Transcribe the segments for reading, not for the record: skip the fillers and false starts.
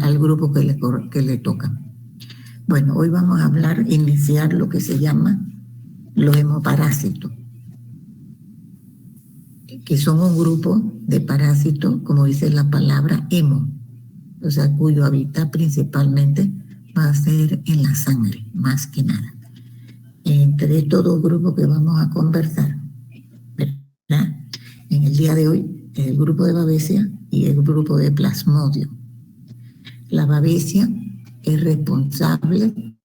al grupo que le toca. Bueno, hoy vamos a iniciar lo que se llama los hemoparásitos, que son un grupo de parásitos, como dice la palabra hemo, o sea, cuyo hábitat principalmente va a ser en la sangre, más que nada. Entre estos dos grupos que vamos a conversar, ¿verdad?, en el día de hoy, el grupo de Babesia y el grupo de Plasmodium. La Babesia es responsable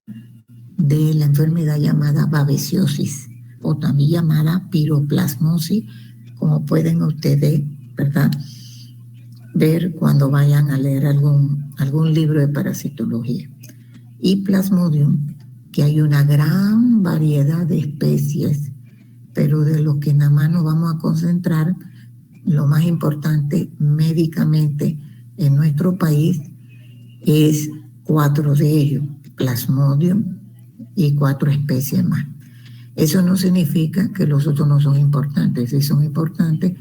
de la enfermedad llamada babesiosis, o también llamada piroplasmosis, como pueden ustedes, ¿verdad?, ver cuando vayan a leer algún libro de parasitología. Y Plasmodium, que hay una gran variedad de especies, pero de los que nada más nos vamos a concentrar, lo más importante médicamente en nuestro país es 4 de ellos, Plasmodium y 4 especies más. Eso no significa que los otros no son importantes, sí son importantes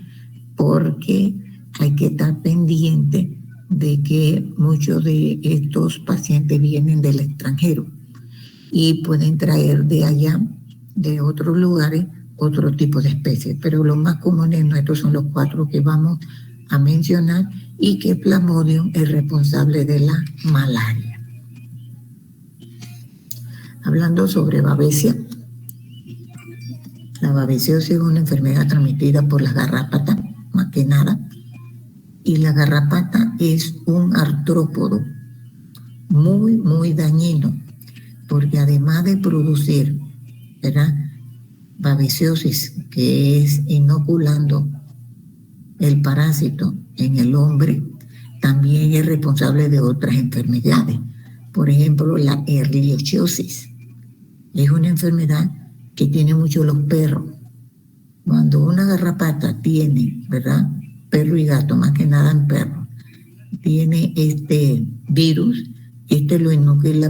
porque hay que estar pendiente de que muchos de estos pacientes vienen del extranjero y pueden traer de allá, de otros lugares, otro tipo de especies. Pero los más comunes nuestros son los 4 que vamos a mencionar y que Plasmodium es responsable de la malaria. Hablando sobre Babesia, la babesiosis es una enfermedad transmitida por las garrapatas, más que nada, y la garrapata es un artrópodo muy, muy dañino, porque además de producir, ¿verdad?, babesiosis, que es inoculando el parásito en el hombre, también es responsable de otras enfermedades. Por ejemplo, la ehrlichiosis es una enfermedad que tiene mucho los perros. Cuando una garrapata tiene, ¿verdad?, perro y gato, más que nada en perro, tiene este virus, lo inocula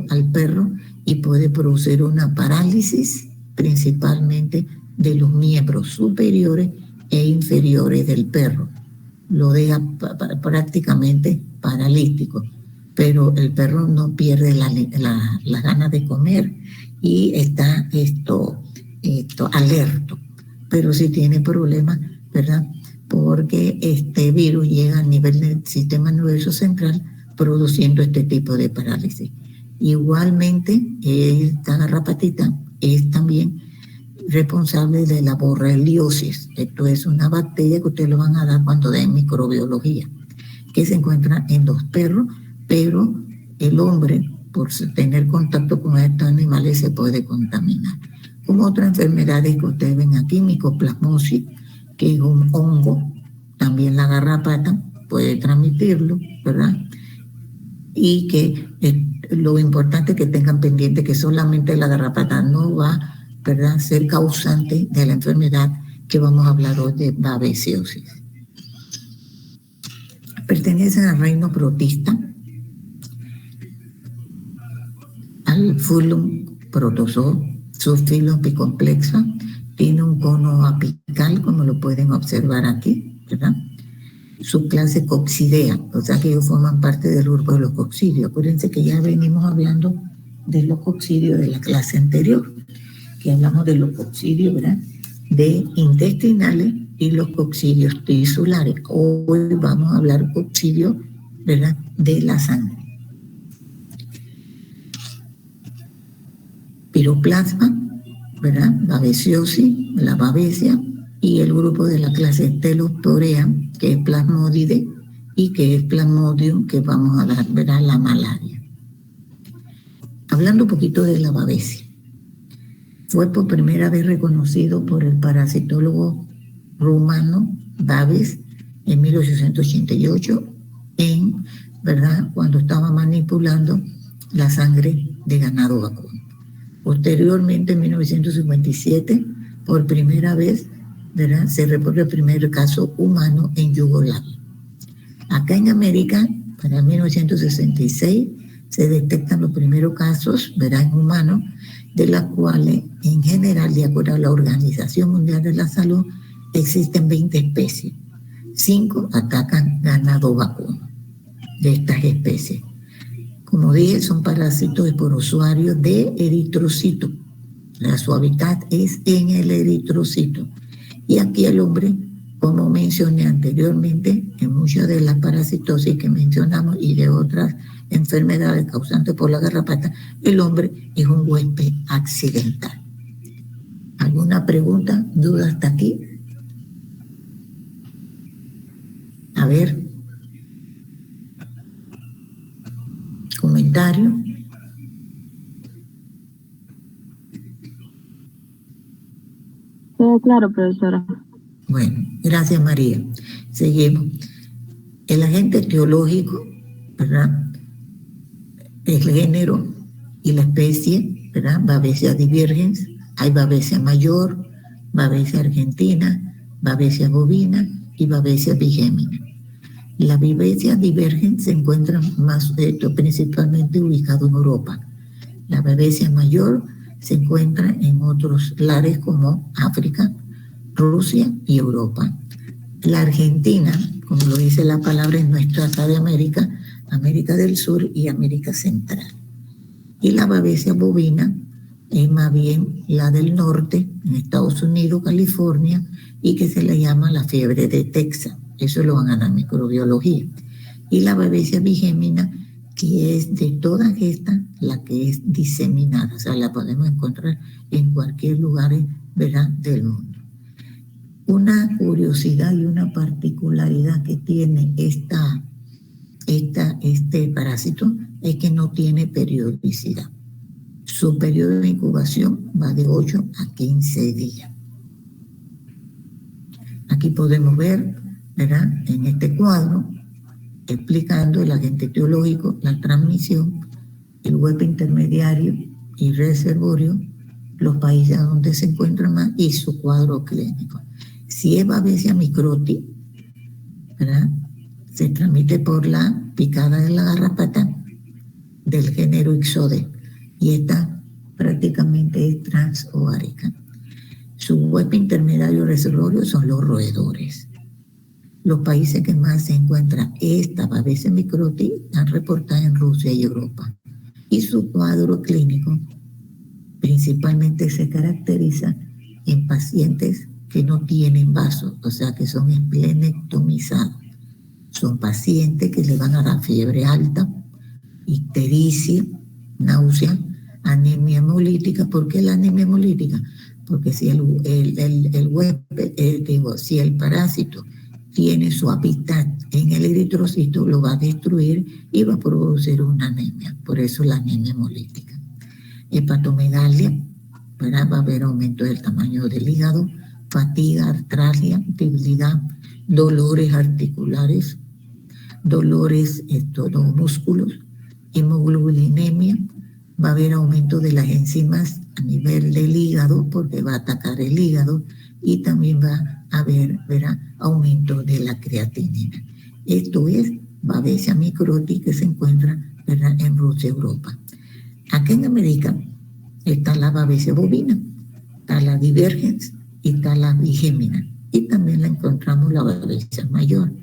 al perro y puede producir una parálisis, principalmente de los miembros superiores e inferiores del perro. Lo deja prácticamente paralítico, pero el perro no pierde la ganas de comer y está alerto, pero sí tiene problemas, ¿verdad?, porque este virus llega a nivel del sistema nervioso central produciendo este tipo de parálisis. Igualmente, esta garrapatita es también responsable de la borreliosis. Esto es una bacteria que ustedes lo van a dar cuando den microbiología, que se encuentra en los perros, pero el hombre, por tener contacto con estos animales, se puede contaminar. Como otras enfermedades que ustedes ven aquí, micoplasmosis, que es un hongo, también la garrapata puede transmitirlo, ¿verdad? Y que lo importante es que tengan pendiente que solamente la garrapata no va, ¿verdad?, a ser causante de la enfermedad que vamos a hablar hoy de babesiosis. Pertenecen al reino protista, al Phylum Protozoo, subfilum Picomplexa. Tiene un cono apical, como lo pueden observar aquí, ¿verdad? Subclase Coccidea, o sea que ellos forman parte del grupo de los coccidios. Acuérdense que ya venimos hablando de los coccidios de la clase anterior, que hablamos de los coccidios, ¿verdad?, de intestinales y los coccidios tisulares. Hoy vamos a hablar coccidios, ¿verdad?, de la sangre. Piroplasma, ¿verdad?, babesiosis, la babesia, y el grupo de la clase Telostorea, que es Plasmodidae, y que es Plasmodium, que vamos a dar, ¿verdad?, la malaria. Hablando un poquito de la babesia, fue por primera vez reconocido por el parasitólogo rumano Babes en 1888, ¿verdad?, cuando estaba manipulando la sangre de ganado vacuno. Posteriormente, en 1957, por primera vez, ¿verdad?, se reportó el primer caso humano en Yugoslavia. Acá en América, para 1966, se detectan los primeros casos, ¿verdad?, en humanos, de las cuales, en general, de acuerdo a la Organización Mundial de la Salud, existen 20 especies. 5 atacan ganado vacuno. de estas especies. Como dije, son parásitos esporozoarios de eritrocito. Su hábitat es en el eritrocito. Y aquí el hombre, como mencioné anteriormente, en muchas de las parasitosis que mencionamos y de otras enfermedades causantes por la garrapata, el hombre es un huésped accidental. ¿Alguna pregunta, duda hasta aquí? A ver. Comentario. Todo claro, profesora. Bueno, gracias María. Seguimos. El agente etiológico, ¿verdad? El género y la especie, ¿verdad? Babesia divergens, hay Babesia mayor, Babesia argentina, Babesia bovina y Babesia bigémina. La Babesia divergens se encuentra principalmente ubicado en Europa. La Babesia mayor se encuentra en otros lares como África, Rusia y Europa. La Argentina, como lo dice la palabra, es nuestra acá de América, América del Sur y América Central. Y la Babesia bovina es más bien la del norte, en Estados Unidos, California, y que se le llama la fiebre de Texas. Eso lo van a dar microbiología. Y la Babesia bigémina, que es de todas estas la que es diseminada, o sea, la podemos encontrar en cualquier lugar, ¿verdad?, del mundo. Una curiosidad y una particularidad que tiene este parásito es que no tiene periodicidad. Su periodo de incubación va de 8 a 15 días. Aquí podemos ver, ¿verdad?, en este cuadro, explicando el agente etiológico, la transmisión, el huésped intermediario y reservorio, los países donde se encuentra más y su cuadro clínico. Si es Babesia microti, ¿verdad?, se transmite por la picada de la garrapata del género Ixodes y esta prácticamente es transovárica. Su huésped intermediario reservorio son los roedores. Los países que más se encuentra esta Babesia microti están reportados en Rusia y Europa. Y su cuadro clínico principalmente se caracteriza en pacientes que no tienen vasos, o sea que son esplenectomizados. Son pacientes que le van a dar fiebre alta, ictericia, náusea, anemia hemolítica. ¿Por qué la anemia hemolítica? Porque si si el parásito tiene su hábitat en el eritrocito, lo va a destruir y va a producir una anemia. Por eso la anemia hemolítica. Hepatomegalia, va a haber aumento del tamaño del hígado, fatiga, artralgia, debilidad, dolores articulares, dolores de los músculos, hemoglobinemia, va a haber aumento de las enzimas a nivel del hígado porque va a atacar el hígado y también va a haber, aumento de la creatinina. Esto es Babesia microti que se encuentra, en Rusia y Europa. Aquí en América está la Babesia bovina, está la divergens y está la bigémina. Y también la encontramos la Babesia mayor.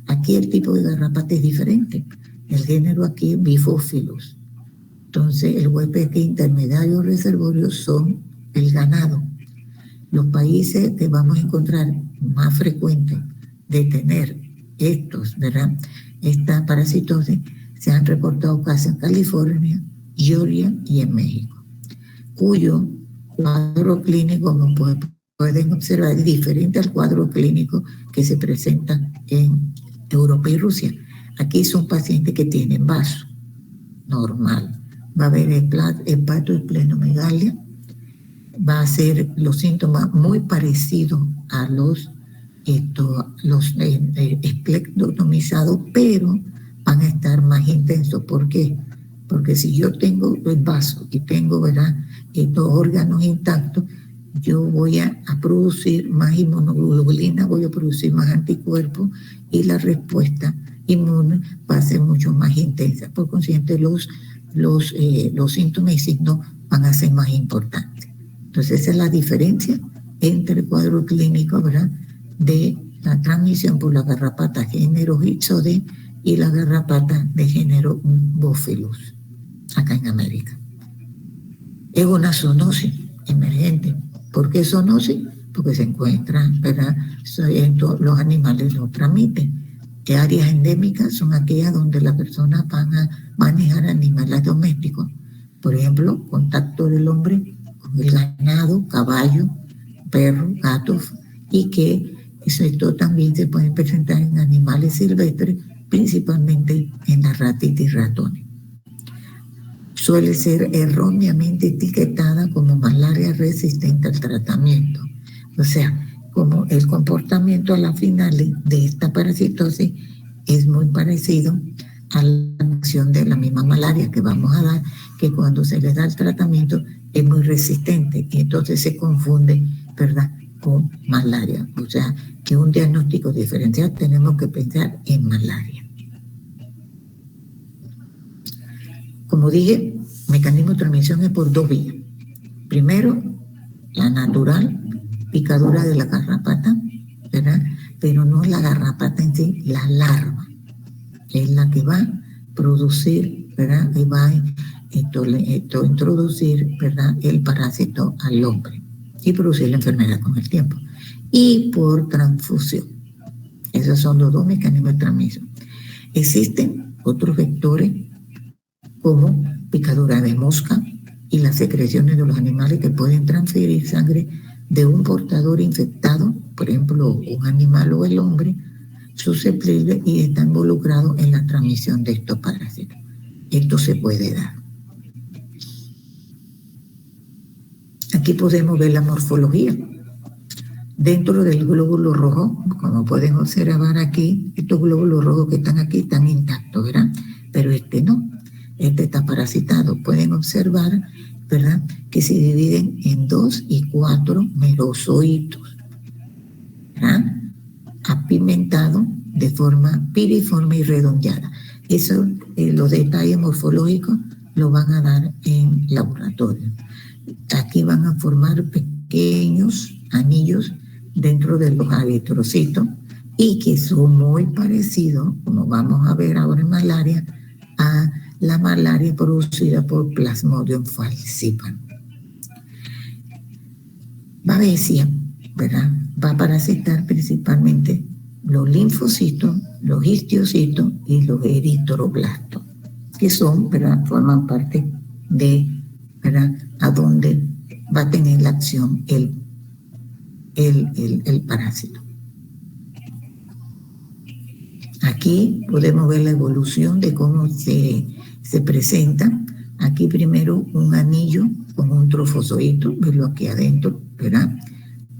Aquí el tipo de garrapata es diferente. El género aquí es Bifófilos. Entonces, el huésped intermediario reservorio son el ganado. Los países que vamos a encontrar más frecuentes de tener estos, esta parasitosis, se han reportado casos en California, Georgia y en México, cuyo cuadro clínico, como pueden observar, es diferente al cuadro clínico que se presenta en Europa y Rusia. Aquí son pacientes que tienen vaso normal. Va a haber hepatoesplenomegalia, va a ser los síntomas muy parecidos a los esplenectomizados, pero van a estar más intensos. ¿Por qué? Porque si yo tengo el vaso y tengo, estos órganos intactos, yo voy a producir más inmunoglobulina, voy a producir más anticuerpos y la respuesta inmune va a ser mucho más intensa. Por consiguiente, los síntomas y signos van a ser más importantes. Entonces, esa es la diferencia entre el cuadro clínico, de la transmisión por la garrapata género Ixodes y la garrapata de género Bophelus, acá en América. Es una zoonosis emergente. ¿Por qué zoonosis? Porque se encuentran, ¿verdad? Los animales lo transmiten. Áreas endémicas son aquellas donde las personas van a manejar animales domésticos. Por ejemplo, contacto del hombre con el ganado, caballo, perro, gatos, y que esto también se puede presentar en animales silvestres, principalmente en las ratitas y ratones. Suele ser erróneamente etiquetada como malaria resistente al tratamiento. O sea, como el comportamiento a la final de esta parasitosis es muy parecido a la acción de la misma malaria que vamos a dar, que cuando se le da el tratamiento es muy resistente y entonces se confunde, ¿verdad?, con malaria. O sea, que un diagnóstico diferencial tenemos que pensar en malaria. Como dije, mecanismo de transmisión es por dos vías. Primero, la natural, picadura de la garrapata, ¿verdad? Pero no la garrapata en sí, la larva es la que va a producir, ¿verdad? Y va a introducir, ¿verdad?, el parásito al hombre y producir la enfermedad con el tiempo. Y por transfusión. Esos son los dos mecanismos de transmisión. Existen otros vectores como picadura de mosca y las secreciones de los animales que pueden transferir sangre de un portador infectado, por ejemplo, un animal o el hombre, susceptible y está involucrado en la transmisión de estos parásitos. Esto se puede dar. Aquí podemos ver la morfología. Dentro del glóbulo rojo, como pueden observar aquí, estos glóbulos rojos que están aquí están intactos, ¿verdad? Pero este no. Este está parasitado. Pueden observar, ¿verdad?, que se dividen en 2 y 4 merozoitos, ¿verdad?, apimentados de forma piriforme y redondeada. Eso, los detalles morfológicos los van a dar en laboratorio. Aquí van a formar pequeños anillos dentro de los eritrocitos y que son muy parecidos, como vamos a ver ahora en malaria, a la malaria producida por Plasmodium falciparum. Babesia, ¿verdad?, va a parasitar principalmente los linfocitos, los histiocitos y los eritroblastos, que son, ¿verdad?, forman parte de, ¿verdad?, a donde va a tener la acción el parásito. Aquí podemos ver la evolución de cómo se presenta. Aquí primero un anillo con un trofozoito, verlo aquí adentro, ¿verdad?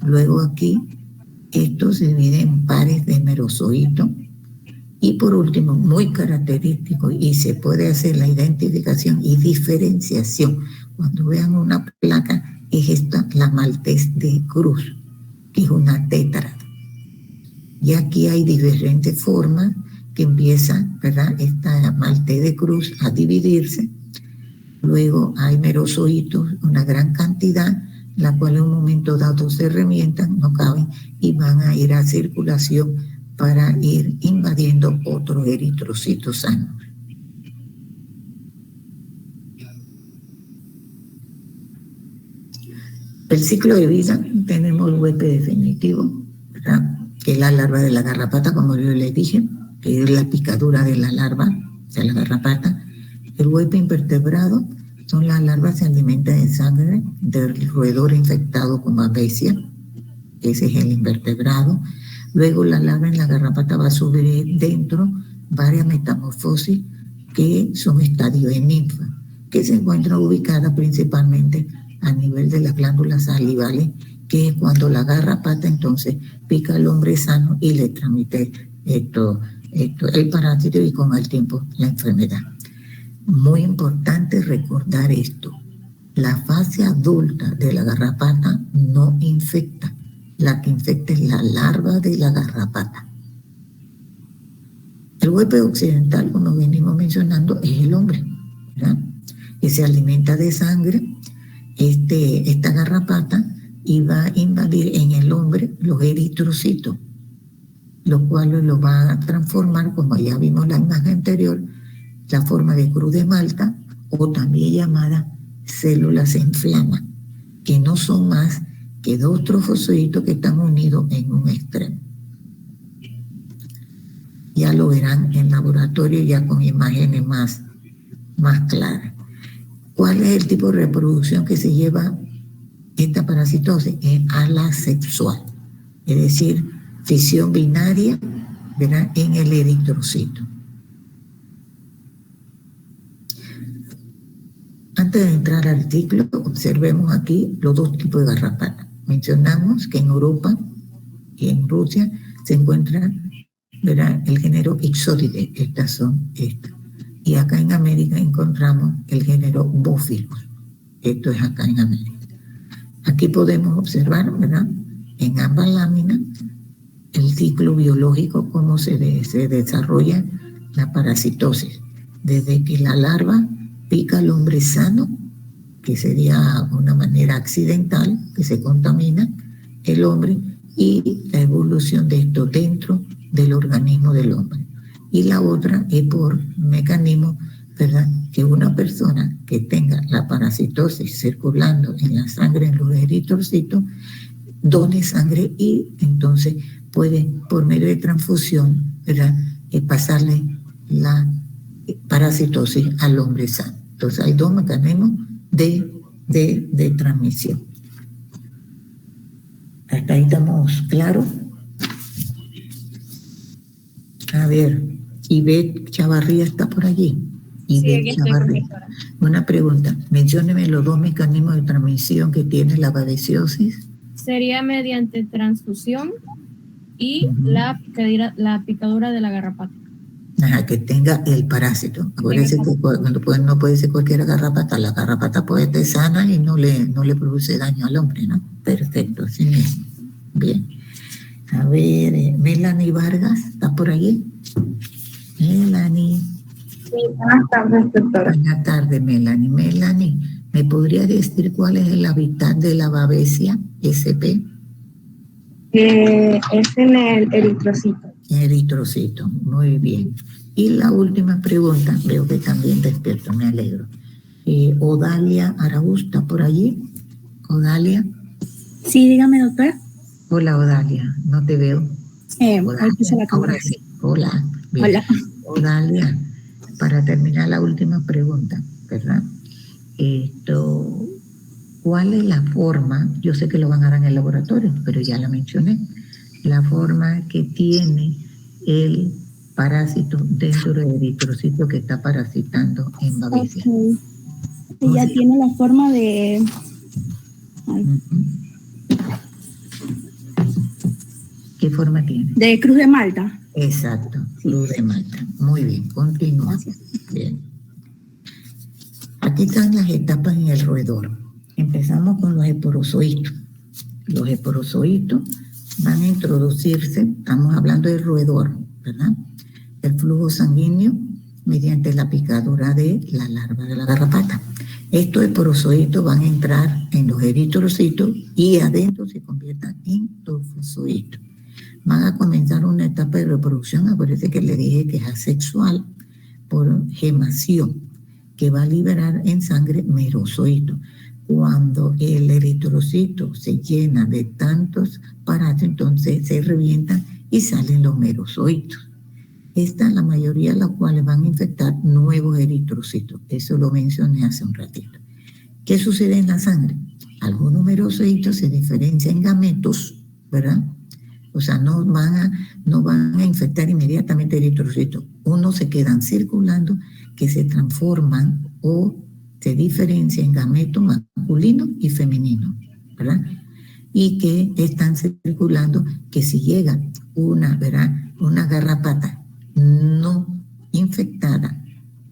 Luego aquí esto se divide en pares de merozoitos. Y por último, muy característico, y se puede hacer la identificación y diferenciación. Cuando vean una placa, es esta, la maltés de Cruz, que es una tétrada. Y aquí hay diferentes formas que empieza, ¿verdad?, esta maltés de Cruz a dividirse. Luego hay merozoitos, una gran cantidad, la cual en un momento dado se revientan, no caben, y van a ir a circulación para ir invadiendo otros eritrocitos sanos. El ciclo de vida, tenemos el huésped definitivo, ¿verdad?, que es la larva de la garrapata, como yo les dije, que es la picadura de la larva de la garrapata. El huésped invertebrado son las larvas que se alimentan de sangre del roedor infectado con babesia. Ese es el invertebrado. Luego la larva en la garrapata va a subir dentro varias metamorfosis que son estadios de ninfa, que se encuentran ubicadas principalmente a nivel de las glándulas salivales, que es cuando la garrapata entonces pica al hombre sano y le transmite el parásito y con el tiempo la enfermedad. Muy importante recordar esto. La fase adulta de la garrapata no infecta. La que infecta es la larva de la garrapata. El huésped occidental, como venimos mencionando, es el hombre, ¿verdad?, que se alimenta de sangre. Esta garrapata y va a invadir en el hombre los eritrocitos. lo cual lo va a transformar, como ya vimos en la imagen anterior, la forma de cruz de Malta, o también llamada células en flama, que no son más que dos trofosoditos que están unidos en un extremo. Ya lo verán en laboratorio ya con imágenes más claras. ¿Cuál es el tipo de reproducción que se lleva esta parasitosis? Es ala sexual, es decir, fisión binaria, ¿verdad?, en el eritrocito. Antes de entrar al artículo, observemos aquí los dos tipos de garrapata. Mencionamos que en Europa y en Rusia se encuentra, ¿verdad?, el género Ixotidae. Estas son estas. Y acá en América encontramos el género Bófilos. Esto es acá en América. Aquí podemos observar, ¿verdad?, en ambas láminas el ciclo biológico, cómo se desarrolla la parasitosis. Desde que la larva pica al hombre sano, que sería una manera accidental, que se contamina el hombre, y la evolución de esto dentro del organismo del hombre. Y la otra es por mecanismo, ¿verdad?, que una persona que tenga la parasitosis circulando en la sangre, en los eritrocitos, done sangre y entonces puede, por medio de transfusión, ¿verdad?, pasarle la parasitosis al hombre sano. Entonces hay dos mecanismos de transmisión. Hasta ahí estamos claros. A ver, Ivette Chavarría está por allí. Ivette Chavarría. Una pregunta, mencióneme los dos mecanismos de transmisión que tiene la babesiosis. Sería mediante transfusión y la picadura de la garrapata. Ajá, que tenga el parásito. Acuérdense que no puede ser cualquier garrapata. La garrapata puede estar sana y no le produce daño al hombre, ¿no? Perfecto, así mismo. Bien. A ver, Melanie Vargas, ¿está por allí? Melanie. Sí, buenas tardes, doctora. Buenas tardes, Melanie. Melanie, ¿me podría decir cuál es el hábitat de la babesia SP? Es en el eritrocito. Eritrocito, muy bien. Y la última pregunta, veo que también despierto, me alegro. Odalia Araúz, ¿está por allí? Odalia. Sí, dígame, doctora. Hola, Odalia, no te veo. Ahora sí, hola. Bien. Hola. Odalia, para terminar la última pregunta, ¿verdad? ¿Cuál es la forma? Yo sé que lo van a dar en el laboratorio, pero ya la mencioné. La forma que tiene el parásito dentro del eritrocito que está parasitando en babesia. Okay. Ella tiene la forma de... ¿Qué forma tiene? De cruz de Malta. Exacto, cruz de Malta. Muy bien, continúa. Gracias. Bien. Aquí están las etapas en el roedor. Empezamos con los esporozoitos. Los esporozoitos van a introducirse, estamos hablando del roedor, ¿verdad?, el flujo sanguíneo mediante la picadura de la larva de la garrapata. Estos esporozoitos van a entrar en los eritrocitos y adentro se conviertan en trofozoitos. Van a comenzar una etapa de reproducción, acuérdense que le dije que es asexual, por gemación, que va a liberar en sangre merozoitos. Cuando el eritrocito se llena de tantos parásitos, entonces se revientan y salen los merozoitos. Esta, la mayoría de las cuales van a infectar nuevos eritrocitos. Eso lo mencioné hace un ratito. ¿Qué sucede en la sangre? Algunos merozoitos se diferencian en gametos, ¿verdad? O sea, no van a infectar inmediatamente eritrocitos. Unos se quedan circulando, que se transforman o se diferencian en gametos masculinos y femeninos, ¿verdad? Y que están circulando, que si llega una garrapata no infectada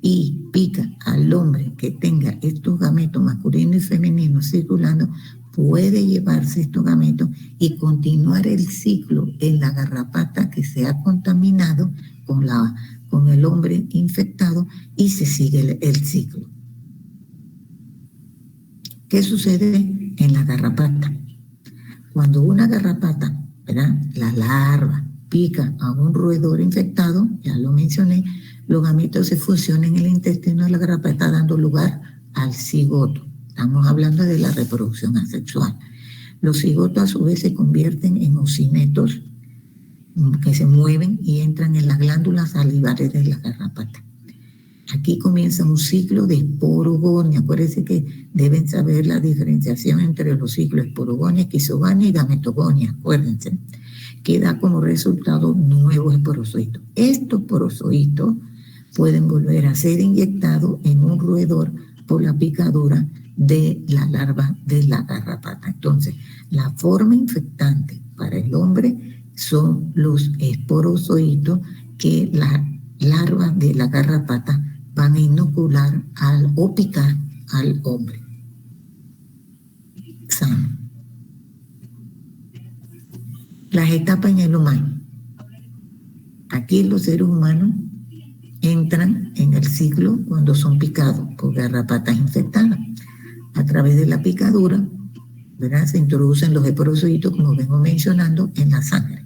y pica al hombre que tenga estos gametos masculinos y femeninos circulando, puede llevarse estos gametos y continuar el ciclo en la garrapata que se ha contaminado con el hombre infectado y se sigue el ciclo. ¿Qué sucede en la garrapata? Cuando una garrapata, ¿verdad?, la larva pica a un roedor infectado, ya lo mencioné, los gametos se fusionan en el intestino de la garrapata dando lugar al cigoto. Estamos hablando de la reproducción asexual. Los cigotos a su vez se convierten en ocinetos que se mueven y entran en las glándulas salivares de la garrapata. Aquí comienza un ciclo de esporogonia. Acuérdense que deben saber la diferenciación entre los ciclos esporogonia, esquizogonia y gametogonia. Acuérdense que da como resultado nuevos esporozoitos. Estos esporozoitos pueden volver a ser inyectados en un roedor por la picadura de la larva de la garrapata. Entonces, la forma infectante para el hombre son los esporozoitos que las larvas de la garrapata van a inocular o picar al hombre sano. Las etapas en el humano. Aquí los seres humanos entran en el ciclo cuando son picados por garrapatas infectadas. A través de la picadura, ¿verdad?, se introducen los esporozoitos, como vengo mencionando, en la sangre.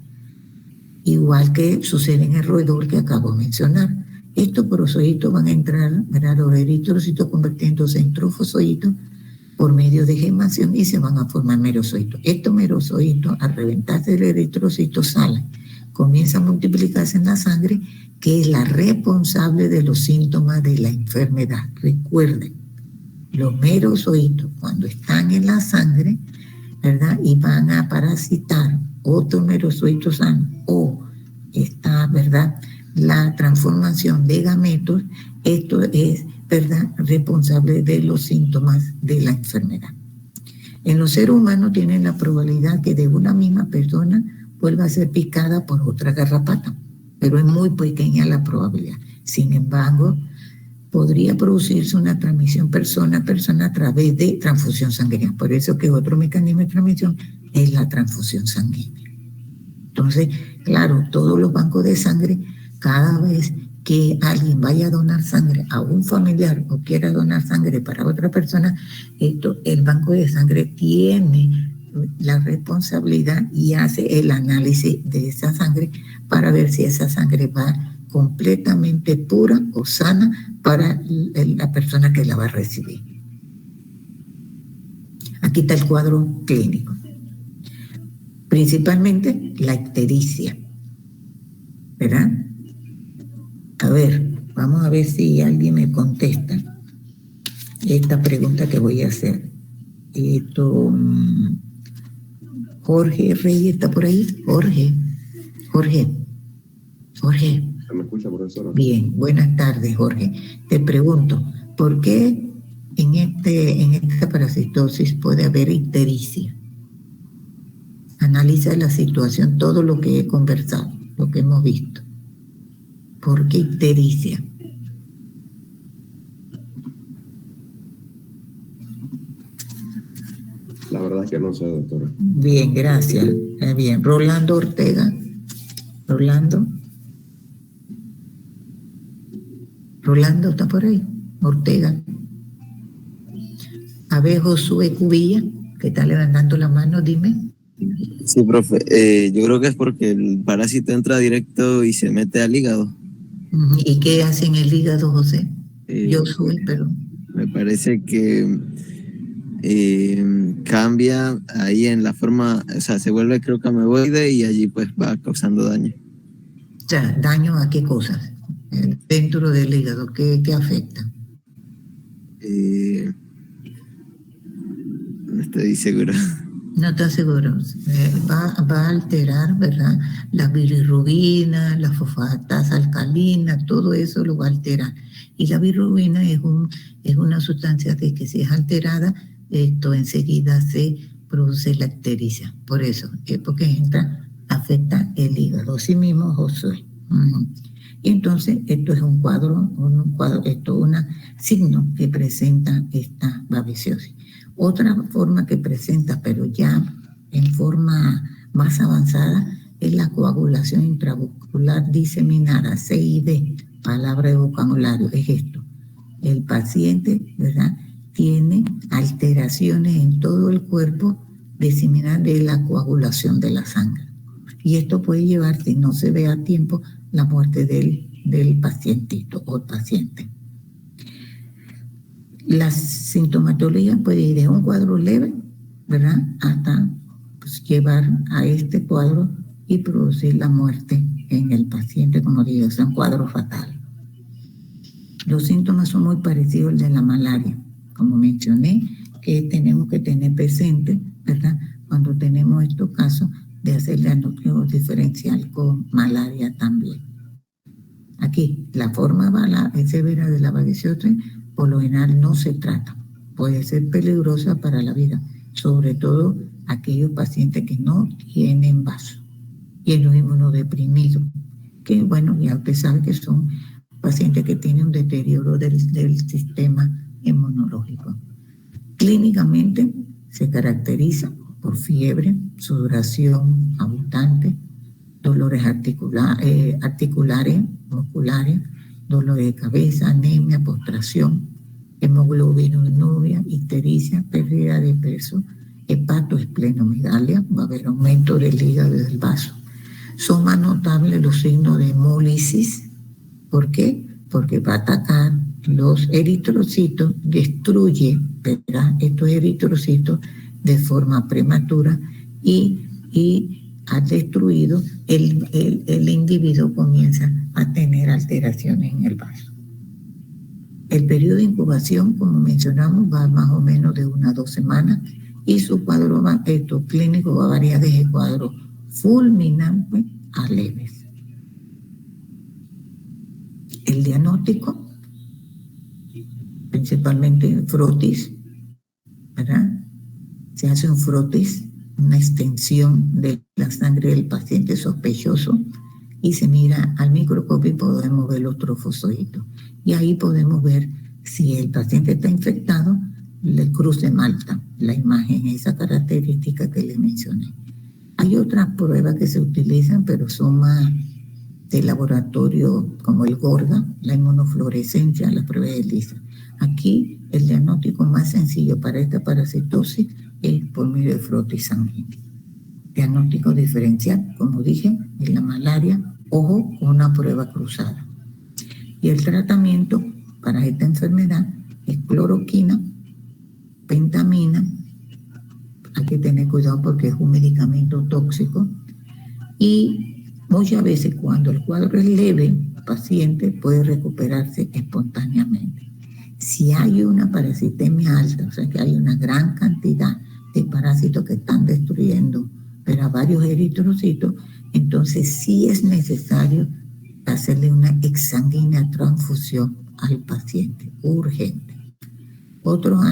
Igual que sucede en el roedor que acabo de mencionar. Estos esporozoitos van a entrar, ¿verdad?, los eritrocitos convirtiéndose en trofozoitos por medio de gemación y se van a formar merozoitos. Estos merozoitos, al reventarse el eritrocito, salen, comienzan a multiplicarse en la sangre, que es la responsable de los síntomas de la enfermedad. Recuerden, los merozoitos, cuando están en la sangre, ¿verdad?, y van a parasitar otros merozoitos sanos, o está, ¿verdad?, la transformación de gametos, esto es, ¿verdad?, responsable de los síntomas de la enfermedad. En los seres humanos tienen la probabilidad que de una misma persona vuelva a ser picada por otra garrapata, pero es muy pequeña la probabilidad. Sin embargo, podría producirse una transmisión persona a persona a través de transfusión sanguínea. Por eso que otro mecanismo de transmisión es la transfusión sanguínea. Entonces, claro, todos los bancos de sangre, cada vez que alguien vaya a donar sangre a un familiar o quiera donar sangre para otra persona, el banco de sangre tiene la responsabilidad y hace el análisis de esa sangre para ver si esa sangre va completamente pura o sana para la persona que la va a recibir. Aquí está el cuadro clínico. Principalmente la ictericia, ¿verdad? A ver, vamos a ver si alguien me contesta esta pregunta que voy a hacer. Jorge Reyes está por ahí. Jorge. ¿Se me escucha, profesora? Bien, buenas tardes, Jorge. Te pregunto, ¿por qué en esta parasitosis puede haber ictericia? Analiza la situación, todo lo que he conversado, lo que hemos visto. ¿Por qué ictericia? La verdad es que no sé, doctora. Bien, gracias. Bien, Rolando Ortega. Rolando está por ahí. Ortega. A ver, Josué Cubilla, que está levantando la mano, dime. Sí, profe. Yo creo que es porque el parásito entra directo y se mete al hígado. ¿Y qué hace en el hígado, José? Josué, perdón. Me parece que cambia ahí en la forma, o sea, se vuelve, creo que ameboide y allí pues va causando daño. O sea, ¿daño a qué cosas? Dentro del hígado, ¿qué afecta? No estoy seguro. No estás seguro. Va a alterar, ¿verdad?, la bilirrubina, la fosfatasa alcalina, todo eso lo va a alterar. Y la bilirrubina es una sustancia que si es alterada, esto enseguida se produce la ictericia. Por eso, porque afecta el hígado. Así mismo, Josué. Y entonces, esto es un signo que presenta esta babesiosis. Otra forma que presenta, pero ya en forma más avanzada, es la coagulación intramuscular diseminada, CID, palabra de vocabulario, es esto. El paciente, ¿verdad?, tiene alteraciones en todo el cuerpo diseminadas de la coagulación de la sangre. Y esto puede llevar, si no se ve a tiempo, la muerte del pacientito o paciente. La sintomatología puede ir de un cuadro leve, ¿verdad?, hasta pues, llevar a este cuadro y producir la muerte en el paciente, como digo, es un cuadro fatal. Los síntomas son muy parecidos al de la malaria, como mencioné, que tenemos que tener presente, ¿verdad?, cuando tenemos estos casos de hacer el diagnóstico diferencial con malaria también. Aquí, la forma severa de la variciosis por lo general no se trata. Puede ser peligrosa para la vida, sobre todo aquellos pacientes que no tienen vaso y en los inmunodeprimidos, que bueno, ya usted sabe que son pacientes que tienen un deterioro del sistema inmunológico. Clínicamente se caracteriza por fiebre, sudoración abundante, dolores articulares, musculares, dolores de cabeza, anemia, postración, hemoglobinuria, ictericia, pérdida de peso, hepatoesplenomegalia, va a haber aumento del hígado y del vaso. Son más notables los signos de hemólisis. ¿Por qué? Porque va a atacar los eritrocitos, destruye, ¿verdad?, estos eritrocitos de forma prematura y al destruido el individuo comienza a tener alteraciones en el vaso. El periodo de incubación, como mencionamos, va más o menos de 1 a 2 semanas y su cuadro clínico va a variar desde cuadros fulminantes a leves. El diagnóstico, principalmente frotis, ¿verdad? Se hace un frotis, una extensión de la sangre del paciente sospechoso y se mira al microscopio y podemos ver los trofosocitos. Y ahí podemos ver si el paciente está infectado, el cruce Malta, la imagen, esa característica que les mencioné. Hay otras pruebas que se utilizan, pero son más de laboratorio, como el GORDA, la inmunofluorescencia, la prueba de ELISA. Aquí el diagnóstico más sencillo para esta parasitosis es por medio de frotis sanguíneo. Diagnóstico diferencial, como dije, en la malaria, ojo, con una prueba cruzada. Y el tratamiento para esta enfermedad es cloroquina, pentamina, hay que tener cuidado porque es un medicamento tóxico, y muchas veces cuando el cuadro es leve, el paciente puede recuperarse espontáneamente. Si hay una parasitemia alta, o sea que hay una gran cantidad de parásitos que están destruyendo, pero a varios eritrocitos, entonces sí es necesario hacerle una exsanguínea transfusión al paciente, urgente. Otros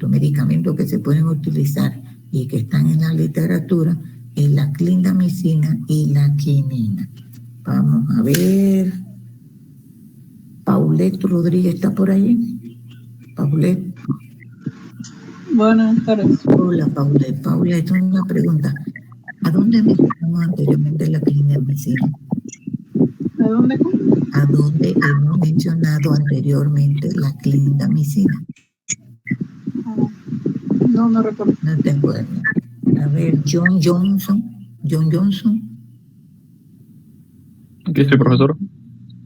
medicamentos que se pueden utilizar y que están en la literatura es la clindamicina y la quinina. Vamos a ver. Paulette Rodríguez está por ahí. Paulette. Buenas tardes. Hola, Paulette. Paulette, una pregunta. ¿A dónde mencionamos anteriormente la clindamicina? ¿A dónde? ¿A dónde hemos mencionado anteriormente la clindamicina? No recuerdo. No te acuerdas. A ver, John Johnson. Aquí estoy, profesor.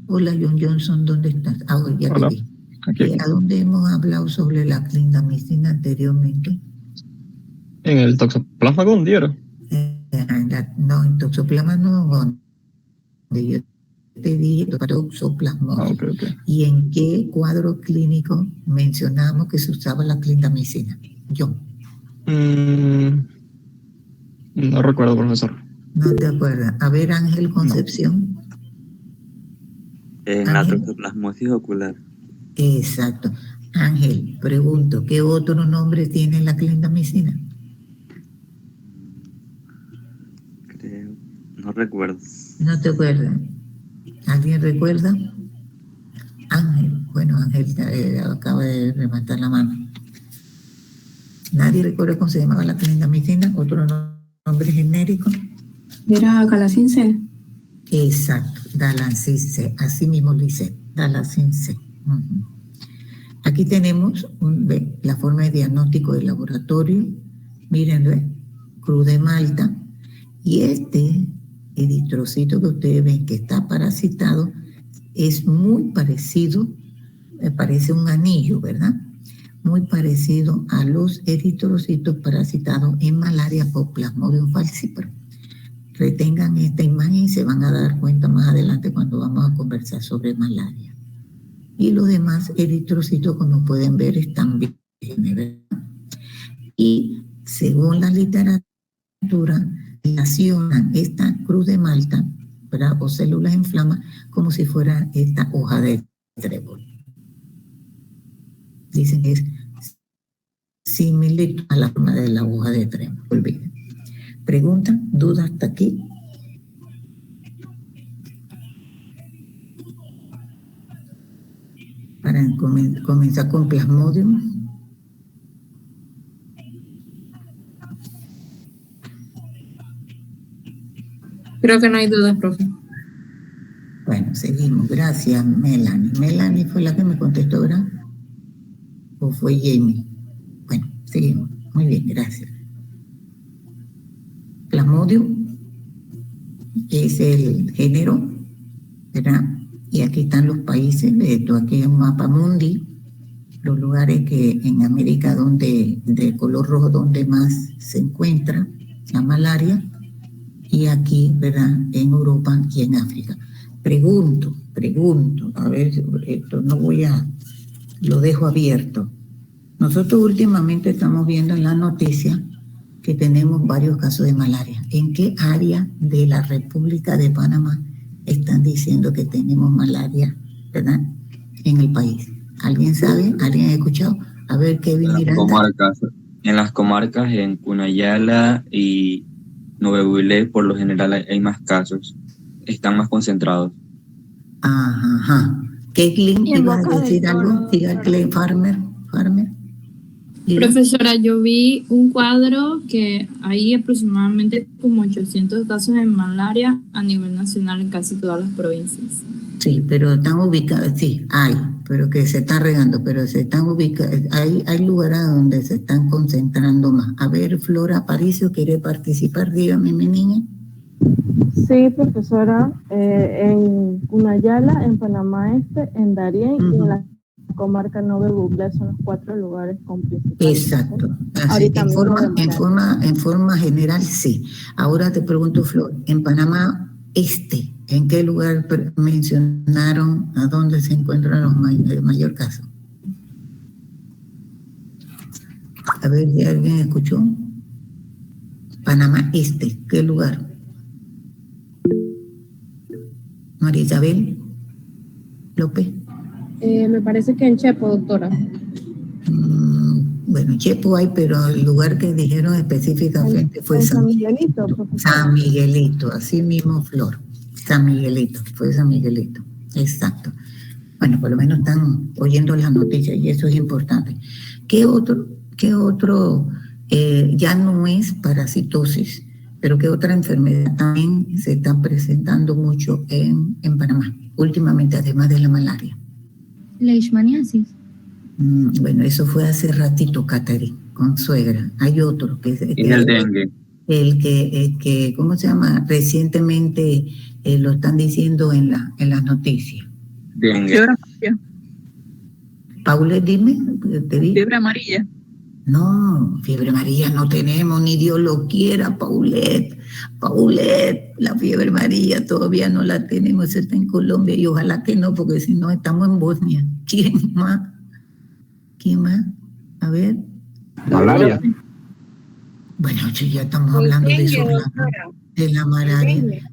Hola, John Johnson, ¿dónde estás? Ah, ya Hola. te vi. Aquí. ¿A dónde hemos hablado sobre la clindamicina anteriormente? En el toxoplasma gondii, ¿era? No, en toxoplasma no, donde yo te dije toxoplasmosis. Ok. ¿Y en qué cuadro clínico mencionamos que se usaba la clindamicina? Yo. No recuerdo, profesor. No te acuerdas. A ver, Ángel Concepción. En la toxoplasmosis ocular. Exacto. Ángel, pregunto, ¿qué otro nombre tiene la clindamicina? Creo, no recuerdo. ¿No te acuerdas? ¿Alguien recuerda? Ángel. Bueno, Ángel acaba de levantar la mano. ¿Nadie recuerda cómo se llamaba la clindamicina? ¿Otro nombre genérico? Era Galacin-C. Exacto, Dalacin-C. Así mismo lo dice, Dalacin-C. Aquí tenemos la forma de diagnóstico de laboratorio. Mírenlo, Cruz de Malta. Y eritrocito que ustedes ven que está parasitado es muy parecido, parece un anillo, ¿verdad? Muy parecido a los eritrocitos parasitados en malaria por Plasmodium falciparum. Retengan esta imagen y se van a dar cuenta más adelante cuando vamos a conversar sobre malaria. Y los demás eritrocitos, como pueden ver, están bien, ¿verdad? Y según la literatura, relacionan esta cruz de Malta, ¿verdad? O células en flama, como si fuera esta hoja de trébol. Dicen que es similar a la forma de la hoja de trébol. Olviden. ¿Pregunta? ¿Duda hasta aquí? Para comenzar con Plasmodium. Creo que no hay dudas, profe. Bueno, seguimos. Gracias, Melanie. Melanie fue la que me contestó, ¿verdad? ¿O fue Jamie? Bueno, seguimos. Muy bien, gracias. Plasmodium es el género, ¿verdad? Y aquí están los países. Esto aquí es un mapa mundi. Los lugares que en América donde de color rojo donde más se encuentra la malaria. Y aquí, ¿verdad? En Europa y en África. Pregunto, a ver, esto no voy a, lo dejo abierto. Nosotros últimamente estamos viendo en la noticia que tenemos varios casos de malaria. ¿En qué área de la República de Panamá están diciendo que tenemos malaria, verdad? En el país. ¿Alguien sabe? ¿Alguien ha escuchado? A ver, Kevin Miranda. En las comarcas, en Cunayala y Nuevo por lo general hay más casos, están más concentrados. Ajá. Caitlin, ¿ibas a decir algo? Siga Farmer. Profesora, yo vi un cuadro que hay aproximadamente como 800 casos de malaria a nivel nacional en casi todas las provincias. Sí, pero están ubicados, sí, hay, pero que se está regando, pero se están ubicados, hay lugares donde se están concentrando más. A ver, Flora Aparicio, ¿quiere participar? Dígame, mi niña. Sí, profesora, en Cunayala, en Panamá Este, en Darién y en la comarca Nove Bugle son los 4 lugares con principales. Exacto. Así, en forma general, sí. Ahora te pregunto, Flor, en Panamá Este, ¿en qué lugar mencionaron a dónde se encuentran los mayor caso? A ver si alguien escuchó. Panamá Este, ¿qué lugar? María Isabel López. Me parece que en Chepo, doctora. Bueno, Chepo hay, pero el lugar que dijeron específicamente fue San Miguelito. San Miguelito, así mismo, Flor. San Miguelito, fue San Miguelito, exacto. Bueno, por lo menos están oyendo las noticias y eso es importante. ¿Qué otro ya no es parasitosis, pero qué otra enfermedad también se está presentando mucho en Panamá, últimamente, además de la malaria? Leishmaniasis. Bueno, eso fue hace ratito, Catherine, con suegra. Hay otro que es el dengue. El que, ¿cómo se llama? Recientemente lo están diciendo en las noticias. Dengue. Fiebre amarilla. Paulette, dime, te vi. Fiebre amarilla. No, fiebre amarilla no tenemos, ni Dios lo quiera, Paulette. Paulette, la fiebre amarilla todavía no la tenemos, está en Colombia y ojalá que no, porque si no estamos en Bosnia. ¿Quién más? ¿Quién más? A ver. Malaria. Bueno, ya estamos hablando de eso, de la malaria.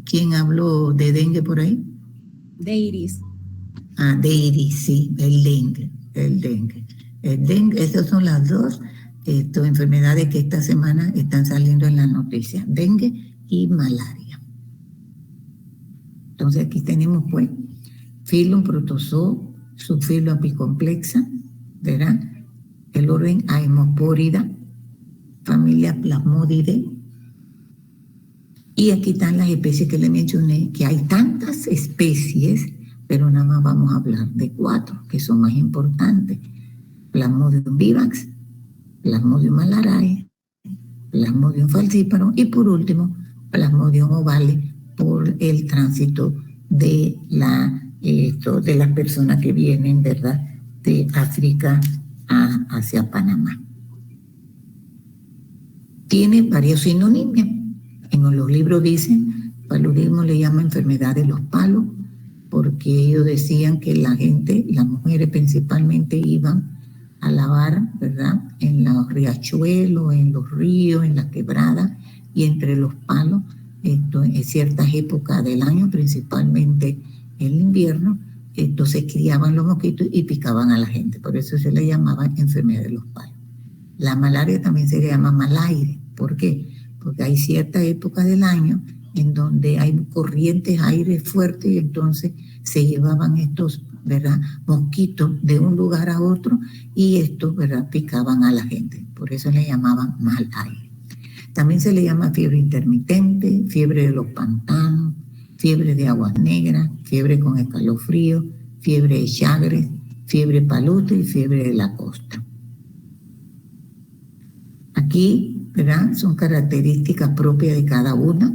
¿Quién habló de dengue por ahí? De iris. Ah, de iris, sí, el dengue. Esas son las dos enfermedades que esta semana están saliendo en las noticias, dengue y malaria. Entonces aquí tenemos pues Phylum Protozoo, subfilo apicomplexa, ¿verdad? El orden Haemosporidae, familia Plasmodidae. Y aquí están las especies que le mencioné, que hay tantas especies, pero nada más vamos a hablar de 4, que son más importantes. Plasmodium vivax, Plasmodium malariae, Plasmodium falciparum y por último, Plasmodium ovale por el tránsito de las personas que vienen, ¿verdad?, de África hacia Panamá. Tiene varios sinónimos. En los libros dicen, paludismo le llama enfermedad de los palos, porque ellos decían que la gente, las mujeres principalmente, iban a lavar, ¿verdad?, en los riachuelos, en los ríos, en las quebradas y entre los palos, en ciertas épocas del año, principalmente en invierno, se criaban los mosquitos y picaban a la gente. Por eso se le llamaba enfermedad de los palos. La malaria también se le llama malaire. ¿Por qué? Porque hay ciertas épocas del año en donde hay corrientes aire fuertes y entonces se llevaban estos, ¿verdad?, mosquitos de un lugar a otro y estos, ¿verdad?, picaban a la gente. Por eso le llamaban malaire. También se le llama fiebre intermitente, fiebre de los pantanos, fiebre de aguas negras, fiebre con escalofrío, fiebre de Chagres, fiebre palutre y fiebre de la costa. Aquí, ¿verdad?, son características propias de cada una.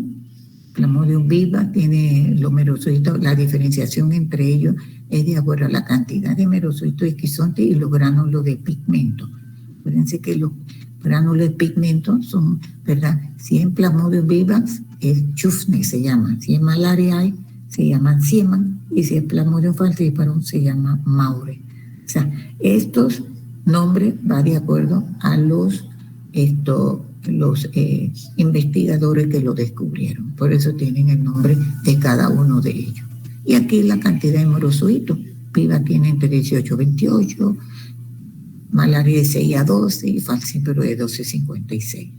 Plasmodium vivax tiene los merozoitos, la diferenciación entre ellos es de acuerdo a la cantidad de merozoitos esquizontes y los gránulos de pigmento. Acuérdense que los gránulos de pigmento son, ¿verdad?, si en Plasmodium vivax es chufne, se llama. Si es malaria se llama sieman, y si es Plasmodium falciparum se llama maure. O sea, estos nombres van de acuerdo a los investigadores que lo descubrieron. Por eso tienen el nombre de cada uno de ellos. Y aquí la cantidad de merozoitos. Vivax tiene entre 18 y 28, malaria de 6 a 12 y falciparum de 12 a 56.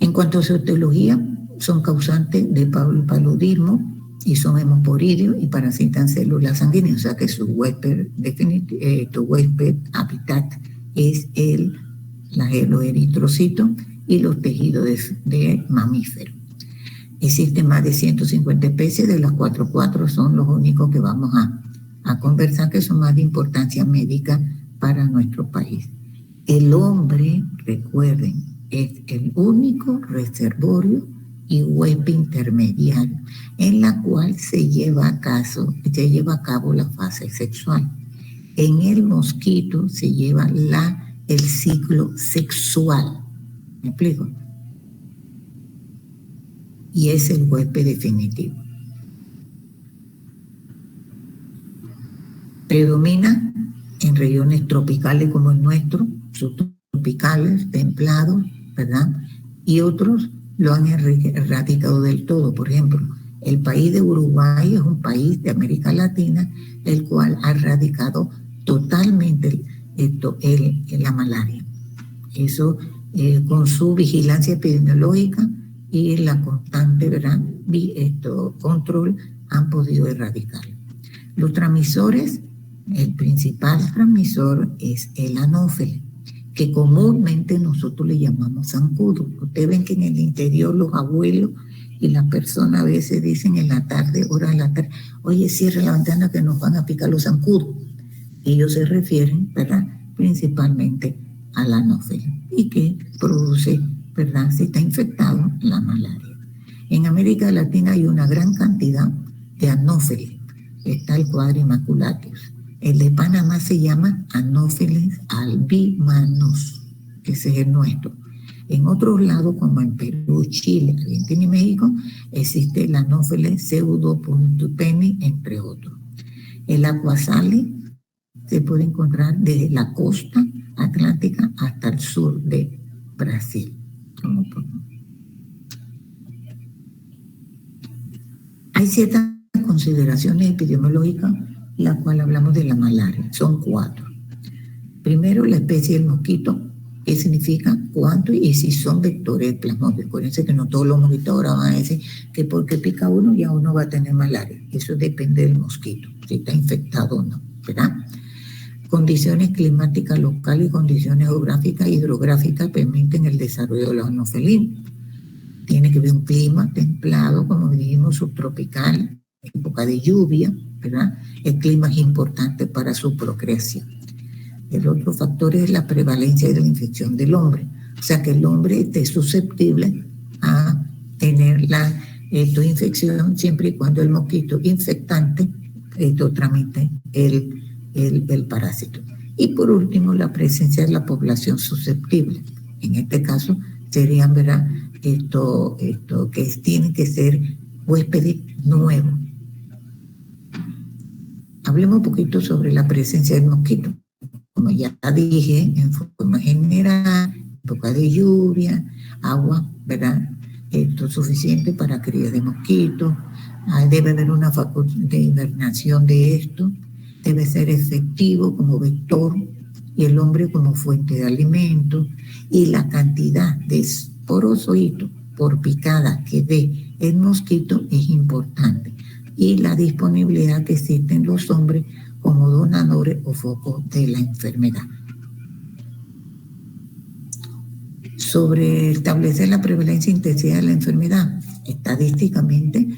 En cuanto a su etiología, son causantes de paludismo y son hemoporidios y parasitan células sanguíneas, o sea que su huésped hábitat es los eritrocitos y los tejidos de mamíferos. Existen más de 150 especies, de las 4 son los únicos que vamos a conversar, que son más de importancia médica para nuestro país. El hombre, recuerden, es el único reservorio y huésped intermediario en la cual se lleva a cabo la fase sexual. En el mosquito se lleva el ciclo sexual. ¿Me explico? Y es el huésped definitivo. Predomina en regiones tropicales como el nuestro, subtropicales, templados, ¿verdad? Y otros lo han erradicado del todo. Por ejemplo, el país de Uruguay es un país de América Latina el cual ha erradicado totalmente la malaria. Eso con su vigilancia epidemiológica y la constante, ¿verdad?, control han podido erradicarlo. Los transmisores, el principal transmisor es el anófeles, que comúnmente nosotros le llamamos zancudo. Ustedes ven que en el interior los abuelos y las personas a veces dicen en la tarde, hora de la tarde, oye, cierra la ventana que nos van a picar los zancudos. Ellos se refieren, ¿verdad?, principalmente al anófeles y que produce, ¿verdad?, si está infectado, la malaria. En América Latina hay una gran cantidad de anófeles. Está el Quadrimaculatus. El de Panamá se llama Anófeles albimanus, que ese es el nuestro. En otros lados, como en Perú, Chile, Argentina y México, existe el Anófeles pseudopuntipeni, entre otros. El Aquasale se puede encontrar desde la costa atlántica hasta el sur de Brasil. Hay ciertas consideraciones epidemiológicas, la cual hablamos de la malaria. Son 4. Primero, la especie del mosquito, que significa cuánto y si son vectores de plasmodium. Acuérdense que no todos los mosquitos ahora van a decir que porque pica uno ya uno va a tener malaria. Eso depende del mosquito, si está infectado o no, ¿verdad? Condiciones climáticas locales y condiciones geográficas e hidrográficas permiten el desarrollo de los anofelinos. Tiene que ver un clima templado, como dijimos, subtropical, época de lluvia, ¿verdad? El clima es importante para su procreación. El otro factor es la prevalencia de la infección del hombre. O sea, que el hombre esté susceptible a tener la infección siempre y cuando el mosquito infectante tramite el parásito. Y por último, la presencia de la población susceptible. En este caso, serían, ¿verdad? Tienen que ser huéspedes nuevos. Hablemos un poquito sobre la presencia del mosquito. Como ya dije, en forma general, época de lluvia, agua, ¿verdad? Suficiente para cría de mosquitos. Debe haber una facultad de hibernación de esto. Debe ser efectivo como vector y el hombre como fuente de alimento. Y la cantidad de esporozoitos por picada que dé el mosquito es importante. Y la disponibilidad que existen los hombres como donadores o focos de la enfermedad. Sobre establecer la prevalencia e intensidad de la enfermedad, estadísticamente,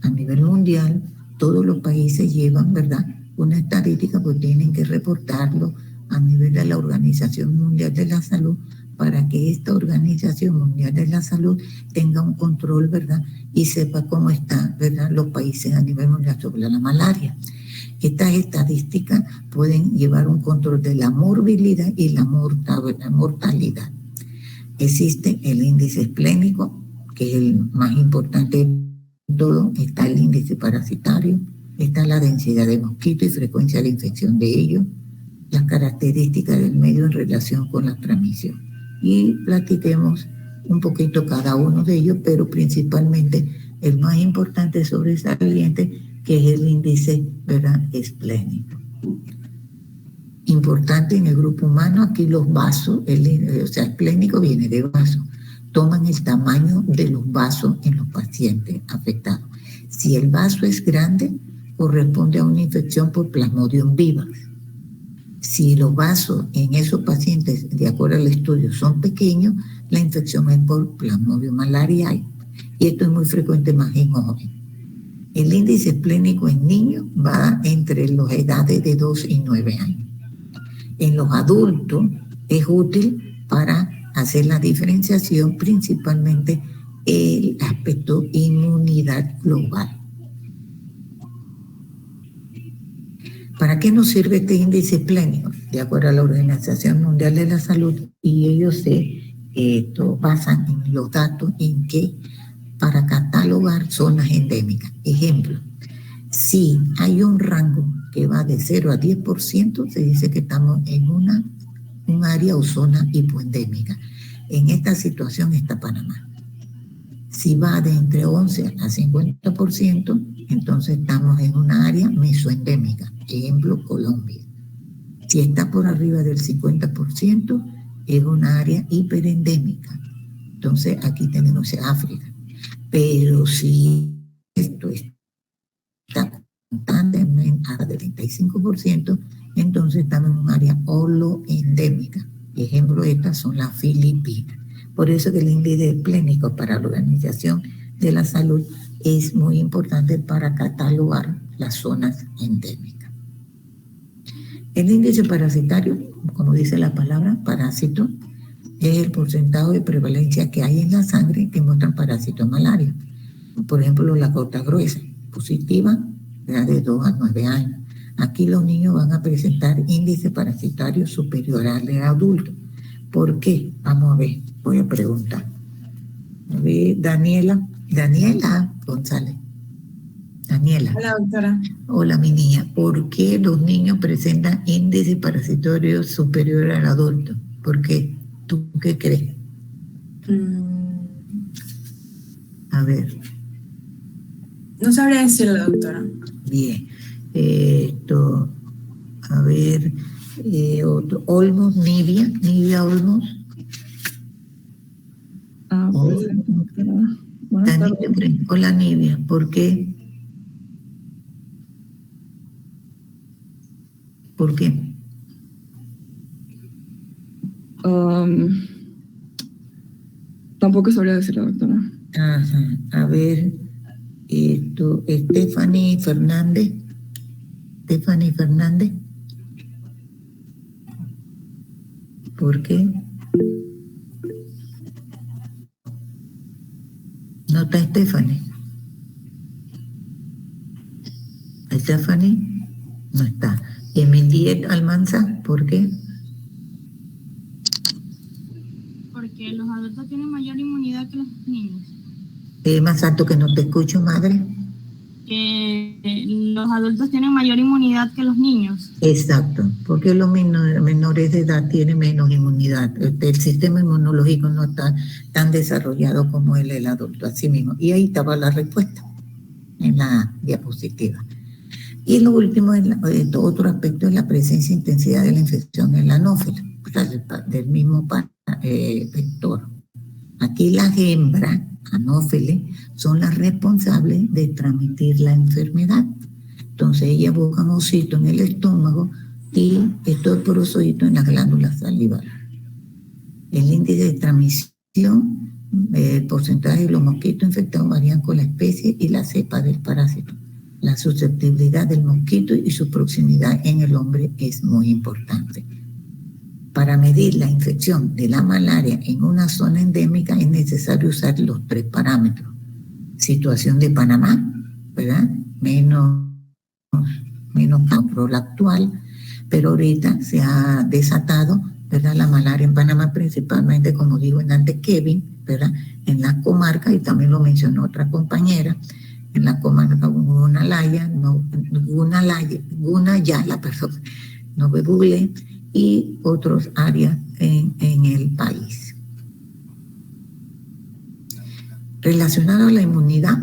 a nivel mundial, todos los países llevan, ¿verdad?, una estadística, pues tienen que reportarlo a nivel de la Organización Mundial de la Salud para que esta Organización Mundial de la Salud tenga un control, ¿verdad?, y sepa cómo están, ¿verdad?, los países a nivel mundial sobre la malaria. Estas estadísticas pueden llevar un control de la morbilidad y la mortalidad. Existe el índice esplénico, que es el más importante de todo. Está el índice parasitario, está la densidad de mosquitos y frecuencia de infección de ellos, las características del medio en relación con la transmisión. Y platiquemos un poquito cada uno de ellos, pero principalmente el más importante sobresaliente, que es el índice, ¿verdad?, esplénico. Importante en el grupo humano, aquí los vasos, esplénico viene de vaso, toman el tamaño de los vasos en los pacientes afectados. Si el vaso es grande, corresponde a una infección por Plasmodium vivax. Si los vasos en esos pacientes, de acuerdo al estudio, son pequeños, la infección es por Plasmodium malariae. Y esto es muy frecuente más en jóvenes. El índice esplénico en niños va entre las edades de 2 y 9 años. En los adultos es útil para hacer la diferenciación, principalmente el aspecto inmunidad global. ¿Para qué nos sirve este índice esplénico? De acuerdo a la Organización Mundial de la Salud, y ellos se basan en los datos en que para catalogar zonas endémicas. Ejemplo, si hay un rango que va de 0 a 10%, se dice que estamos en un área o zona hipoendémica. En esta situación está Panamá. Si va de entre 11 a 50%, entonces estamos en una área mesoendémica. Ejemplo, Colombia. Si está por arriba del 50%, es una área hiperendémica. Entonces aquí tenemos África. Pero si esto está constantemente a 35%, entonces estamos en un área holoendémica. Ejemplo, estas son las Filipinas. Por eso que el índice esplénico para la Organización de la Salud es muy importante para catalogar las zonas endémicas. El índice parasitario, como dice la palabra, parásito, es el porcentaje de prevalencia que hay en la sangre que muestran parásitos de malaria. Por ejemplo, la gota gruesa, positiva, de 2 a 9 años. Aquí los niños van a presentar índice parasitario superior al de adultos. ¿Por qué? Vamos a ver, voy a preguntar. A ver, Daniela González. Daniela. Hola, doctora. Hola, mi niña. ¿Por qué los niños presentan índice parasitario superior al adulto? ¿Por qué? ¿Tú qué crees? A ver. No sabría decirlo, doctora. Bien. A ver, Olmos, Nivia Olmos. Buenas tardes. Hola, Nivia. ¿Por qué? ¿Por qué? Tampoco sabría decirlo, doctora. Ajá. A ver, Stephanie Fernández. ¿Por qué? está Stephanie? Stephanie no está. Emilie Almanza, ¿por qué? Porque los adultos tienen mayor inmunidad que los niños. Más alto que no te escucho, madre. Que los adultos tienen mayor inmunidad que los niños. Exacto, porque los menores de edad tienen menos inmunidad. El sistema inmunológico no está tan desarrollado como el adulto, así mismo. Y ahí estaba la respuesta en la diapositiva. Y lo último, otro aspecto es la presencia e intensidad de la infección en la anófila, del mismo vector. Aquí las hembras anófeles son las responsables de transmitir la enfermedad. Entonces ellas buscan ositos en el estómago y estos porosoditos en las glándulas salivales. El índice de transmisión, el porcentaje de los mosquitos infectados varían con la especie y la cepa del parásito. La susceptibilidad del mosquito y su proximidad en el hombre es muy importante. Para medir la infección de la malaria en una zona endémica es necesario usar los 3 parámetros. Situación de Panamá, ¿verdad? Menos por la actual, pero ahorita se ha desatado, ¿verdad? La malaria en Panamá, principalmente, como dijo antes Kevin, ¿verdad? En la comarca, y también lo mencionó otra compañera, en la comarca Gunayala, Nove Bugle, y otras áreas en el país. Relacionado a la inmunidad,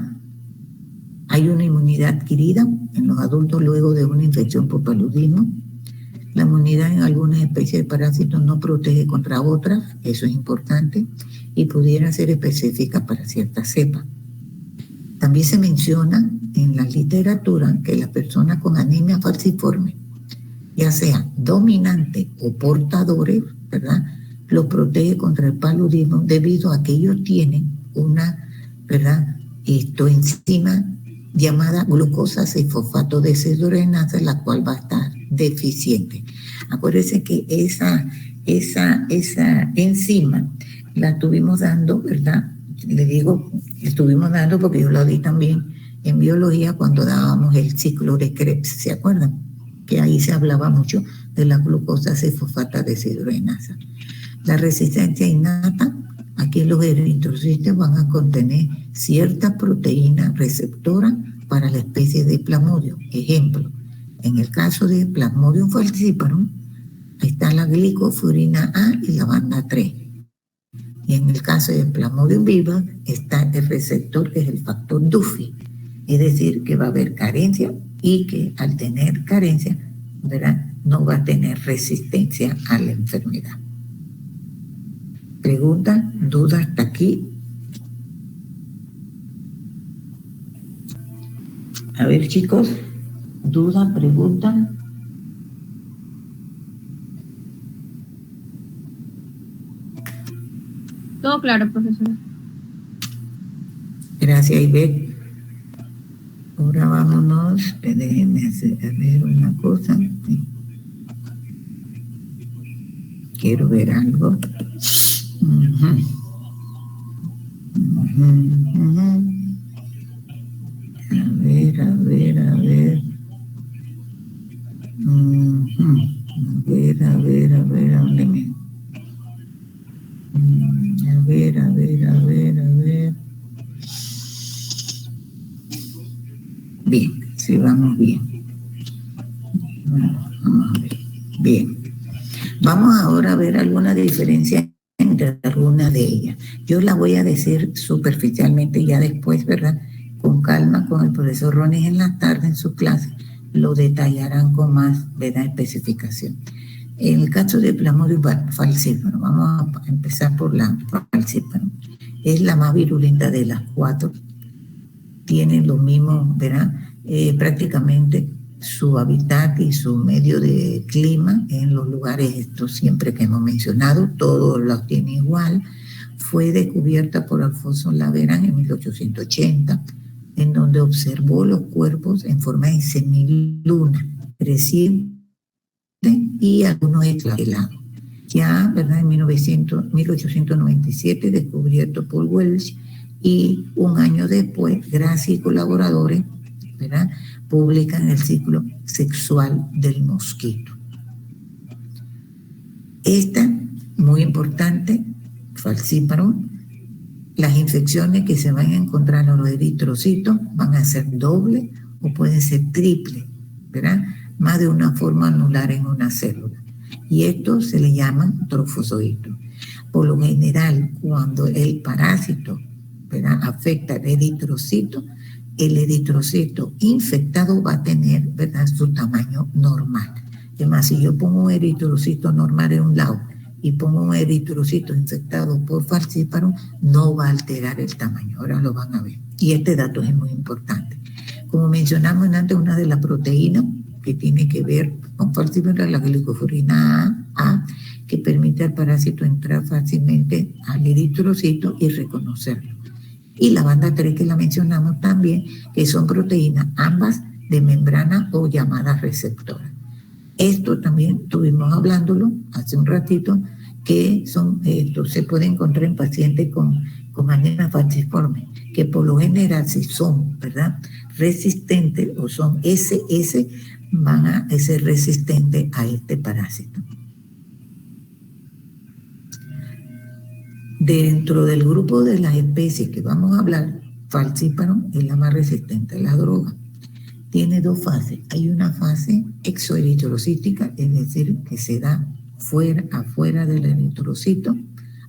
hay una inmunidad adquirida en los adultos luego de una infección por paludismo. La inmunidad en algunas especies de parásitos no protege contra otras, eso es importante, y pudiera ser específica para ciertas cepas. También se menciona en la literatura que las personas con anemia falciforme, ya sea dominante o portadores, ¿verdad?, los protege contra el paludismo debido a que ellos tienen una, ¿verdad?, enzima llamada glucosa 6-fosfato deshidrogenasa, la cual va a estar deficiente. Acuérdense que esa enzima la estuvimos dando, ¿verdad? Le digo, estuvimos dando porque yo la di también en biología cuando dábamos el ciclo de Krebs, ¿se acuerdan? Que ahí se hablaba mucho de la glucosa 6-fosfato deshidrogenasa. La resistencia innata, aquí los eritrocitos van a contener cierta proteína receptora para la especie de Plasmodium. Ejemplo, en el caso de Plasmodium falciparum, está la glicofurina A y la banda 3. Y en el caso de Plasmodium vivax está el receptor, que es el factor Duffy. Es decir, que va a haber carencia y que al tener carencia, ¿verdad?, no va a tener resistencia a la enfermedad. ¿Pregunta? ¿Duda hasta aquí? A ver, chicos, ¿duda? ¿Pregunta? Todo claro, profesora. Gracias, Ivette. Ahora vámonos, déjenme ver una cosa. Quiero ver algo. A ver. A ver, ¿dónde me? A ver. Bien, sí, vamos bien. Vamos a ver. Bien. Vamos ahora a ver alguna diferencia entre algunas de ellas. Yo la voy a decir superficialmente, ya después, ¿verdad?, con calma, con el profesor Rones en la tarde en su clase, lo detallarán con más, ¿verdad?, especificación. En el caso de Plasmodium falciparum, vamos a empezar por la falciparum. Es la más virulenta de las 4. Tiene lo mismo, ¿verdad?, prácticamente su hábitat y su medio de clima en los lugares estos siempre que hemos mencionado, todos los tiene igual. Fue descubierta por Alfonso Laveran en 1880, en donde observó los cuerpos en forma de semiluna creciente y algunos esclavelados. Ya, ¿verdad?, en 1897 descubierto por Welch Y un año después, Gracia y colaboradores, ¿verdad?, publican el ciclo sexual del mosquito. Esta, muy importante, falciparum, las infecciones que se van a encontrar en los eritrocitos van a ser doble o pueden ser triple, ¿verdad?, más de una forma anular en una célula. Y esto se le llaman trofozoitos. Por lo general, cuando el parásito, ¿verdad?, afecta al eritrocito, el eritrocito infectado va a tener, ¿verdad?, su tamaño normal. Además, si yo pongo un eritrocito normal en un lado y pongo un eritrocito infectado por falciparum, no va a alterar el tamaño. Ahora lo van a ver. Y este dato es muy importante. Como mencionamos antes, una de las proteínas que tiene que ver con falciparum es la glicofurina A, que permite al parásito entrar fácilmente al eritrocito y reconocerlo. Y la banda 3 que la mencionamos también, que son proteínas ambas de membrana o llamadas receptoras. Esto también estuvimos hablándolo hace un ratito, que se puede encontrar en pacientes con anemia falciforme, que por lo general, si son, ¿verdad?, resistentes o son SS, van a ser resistentes a este parásito. Dentro del grupo de las especies que vamos a hablar, falciparum es la más resistente a la droga. Tiene dos fases. Hay una fase exoeritrocítica, es decir, que se da afuera del eritrocito,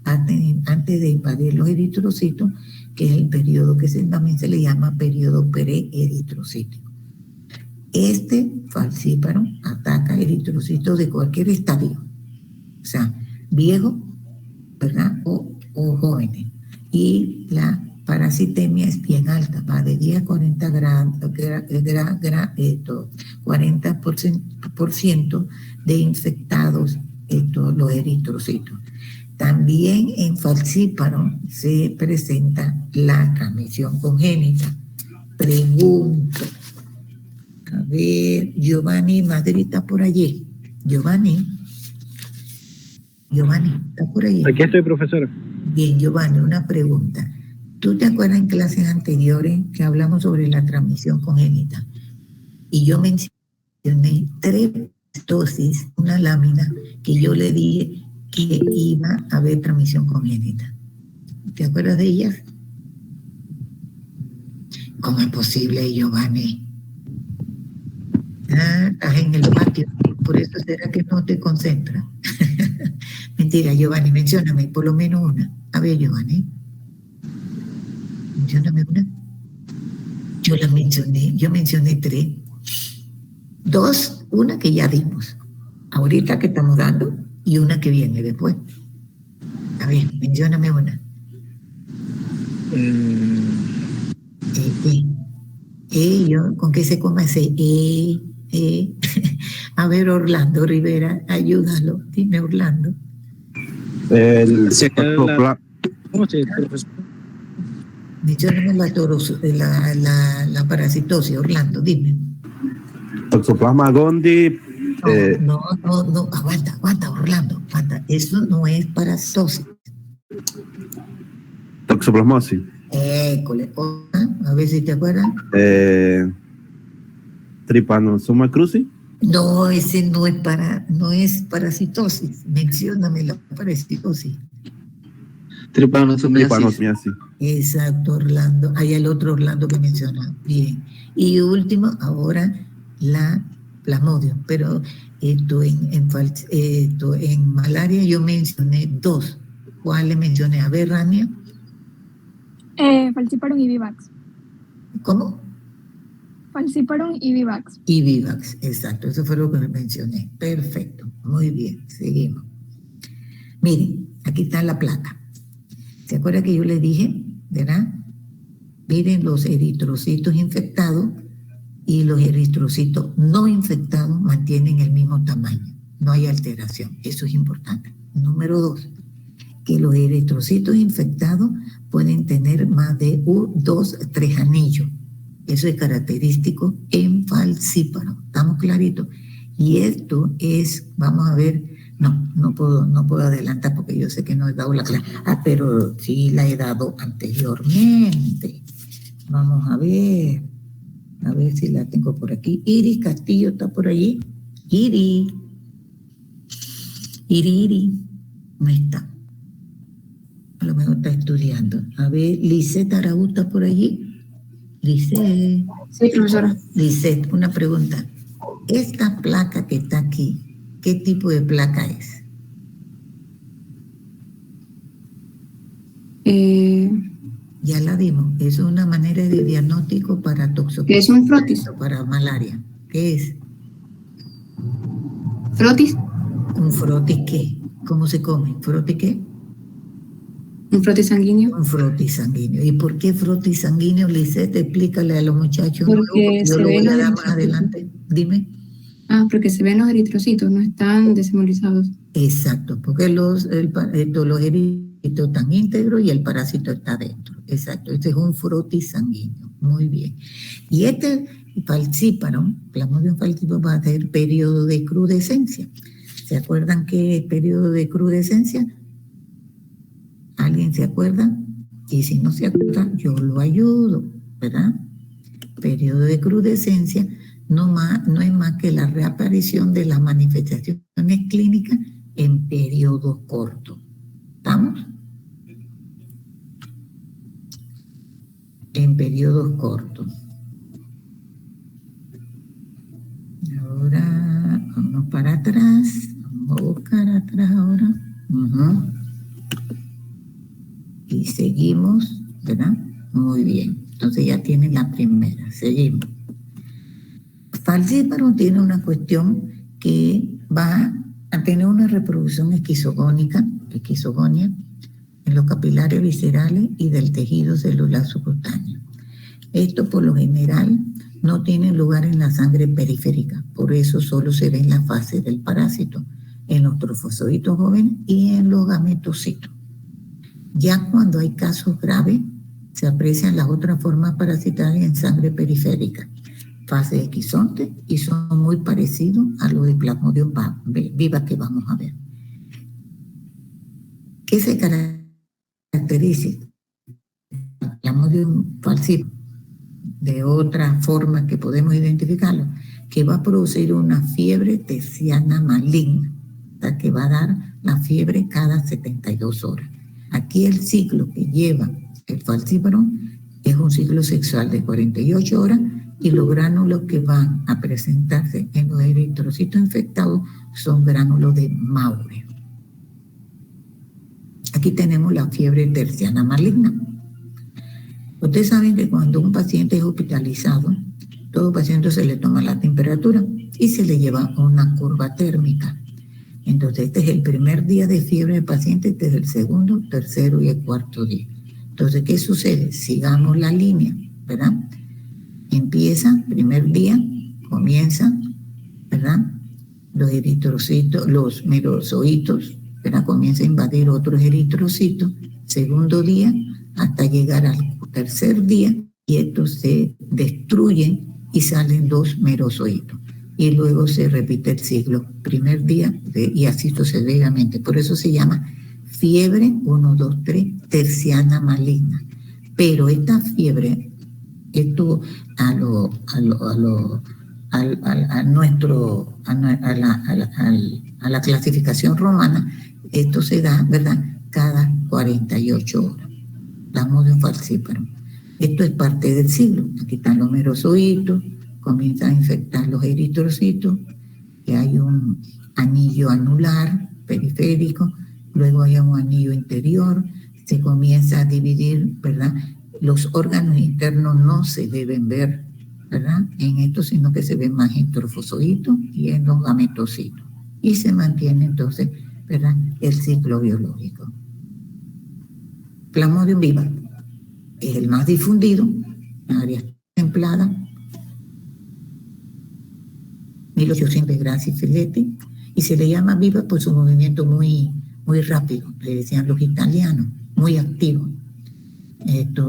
antes de invadir los eritrocitos, que es el periodo que también se le llama periodo preeritrocítico. Este falciparum ataca eritrocitos de cualquier estadio, o sea, viejo, ¿verdad?, o jóvenes. Y la parasitemia es bien alta, va de 10 a 40% de infectados los eritrocitos. También en falciparum se presenta la transmisión congénita. Pregunto, a ver, Giovanni Madrid está por allí. Giovanni, está por allí. Aquí estoy, profesora. Bien, Giovanni, una pregunta. ¿Tú te acuerdas en clases anteriores que hablamos sobre la transmisión congénita? Y yo mencioné 3 dosis, una lámina, que yo le dije que iba a haber transmisión congénita. ¿Te acuerdas de ellas? ¿Cómo es posible, Giovanni? Estás en el patio, por eso será que no te concentras. Mentira, Giovanni, mencióname por lo menos una. A ver, Giovanni. Mencióname una. Yo mencioné 3. 2, una que ya dimos. Ahorita que estamos dando y una que viene después. A ver, mencióname una. Yo, ¿con qué se coma ese? A ver, Orlando Rivera, ayúdalo. Dime, Orlando. ¿Cómo se profesor? Mencióname la parasitosis, Orlando, dime. Toxoplasma gondii. No, aguanta, Orlando, aguanta. Eso no es parasitosis. Toxoplasmosis. École, a ver si te acuerdas. Trypanosoma cruzi. No, ese no es parasitosis. Mencióname la parasitosis. Trypanosomiasis. Exacto, Orlando. Hay el otro Orlando que menciona. Bien. Y último, ahora la Plasmodium. Pero en malaria yo mencioné 2. ¿Cuáles mencioné? A ver, Rania. Falciparum y Vivax. ¿Cómo? Falciparum y Vivax. Y Vivax, exacto. Eso fue lo que mencioné. Perfecto. Muy bien. Seguimos. Miren, aquí está la placa. ¿Se acuerdan que yo les dije, verdad? Miren los eritrocitos infectados y los eritrocitos no infectados mantienen el mismo tamaño. No hay alteración. Eso es importante. Número 2, que los eritrocitos infectados pueden tener más de 2, 3 anillos. Eso es característico en falciparum. ¿Estamos claritos? Y esto es, vamos a ver, no puedo adelantar porque yo sé que no he dado la clase. Pero sí la he dado anteriormente. Vamos a ver si la tengo por aquí. Iris Castillo está por allí. Iris, no está. A lo mejor está estudiando. A ver, Lisette Araújo está por allí. Lisette. Sí, profesora. Lisette, una pregunta. Esta placa que está aquí, ¿qué tipo de placa es? Ya la dimos. Es una manera de diagnóstico para toxoplasma. ¿Qué es un frotis? Para malaria. ¿Qué es? ¿Frotis? ¿Un frotis qué? ¿Cómo se come? ¿Frotis qué? ¿Un frotis sanguíneo? Un frotis sanguíneo. ¿Y por qué frotis sanguíneo, Lisette? Explícale a los muchachos. Porque yo se lo voy ven a los dar más adelante. Dime. Porque se ven los eritrocitos, no están deshemolizados. Exacto, porque los eritrocitos están íntegros y el parásito está dentro. Exacto, este es un frotis sanguíneo. Muy bien. Y este falciparum, Plasmodium falciparum, va a tener periodo de crudescencia. ¿Se acuerdan qué es periodo de crudescencia? ¿Alguien se acuerda? Y si no se acuerda, yo lo ayudo, ¿verdad? Periodo de crudescencia no es más que la reaparición de las manifestaciones clínicas en periodos cortos. ¿Estamos? En periodos cortos. Ahora vamos para atrás. Vamos a buscar atrás ahora. Y seguimos, ¿verdad? Muy bien. Entonces ya tienen la primera. Seguimos. Falciparum tiene una cuestión que va a tener una reproducción esquizogonia, en los capilares viscerales y del tejido celular subcutáneo. Esto por lo general no tiene lugar en la sangre periférica, por eso solo se ve en la fase del parásito, en los trofosocitos jóvenes y en los gametocitos. Ya cuando hay casos graves, se aprecian las otras formas parasitarias en sangre periférica, fase esquizonte, y son muy parecidos a los de Plasmodium viva que vamos a ver. ¿Qué se caracteriza? Plasmodium falciparum de otra forma que podemos identificarlo, que va a producir una fiebre terciana maligna, que va a dar la fiebre cada 72 horas. Aquí el ciclo que lleva el falciparum es un ciclo sexual de 48 horas y los gránulos que van a presentarse en los eritrocitos infectados son gránulos de Maurer. Aquí tenemos la fiebre terciana maligna. Ustedes saben que cuando un paciente es hospitalizado, todo paciente se le toma la temperatura y se le lleva una curva térmica. Entonces, este es el primer día de fiebre del paciente, este es el segundo, tercero y el cuarto día. Entonces, ¿qué sucede? Sigamos la línea, ¿verdad? Empieza, primer día, comienza, ¿verdad? Los eritrocitos, los merozoitos, ¿verdad? Comienza a invadir otros eritrocitos. Segundo día, hasta llegar al tercer día, y estos se destruyen y salen dos merozoitos. Y luego se repite el ciclo, primer día, y así sucesivamente. Por eso se llama fiebre 1, 2, 3, terciana maligna. Pero esta fiebre, esto a la clasificación romana, esto se da, ¿verdad?, cada 48 horas. Plasmodium falciparum. Esto es parte del ciclo. Aquí están los merozoitos, comienzan a infectar los eritrocitos, que hay un anillo anular periférico, luego hay un anillo interior, se comienza a dividir, ¿verdad? Los órganos internos no se deben ver, ¿verdad?, en esto, sino que se ven más en trofosocitos y en los gametocitos. Y se mantiene entonces, ¿verdad?, el ciclo biológico. Plasmodium viva es el más difundido, en áreas templadas, 1800 de Grassi Filetti, y se le llama viva por su movimiento muy rápido, le decían los italianos, muy activo.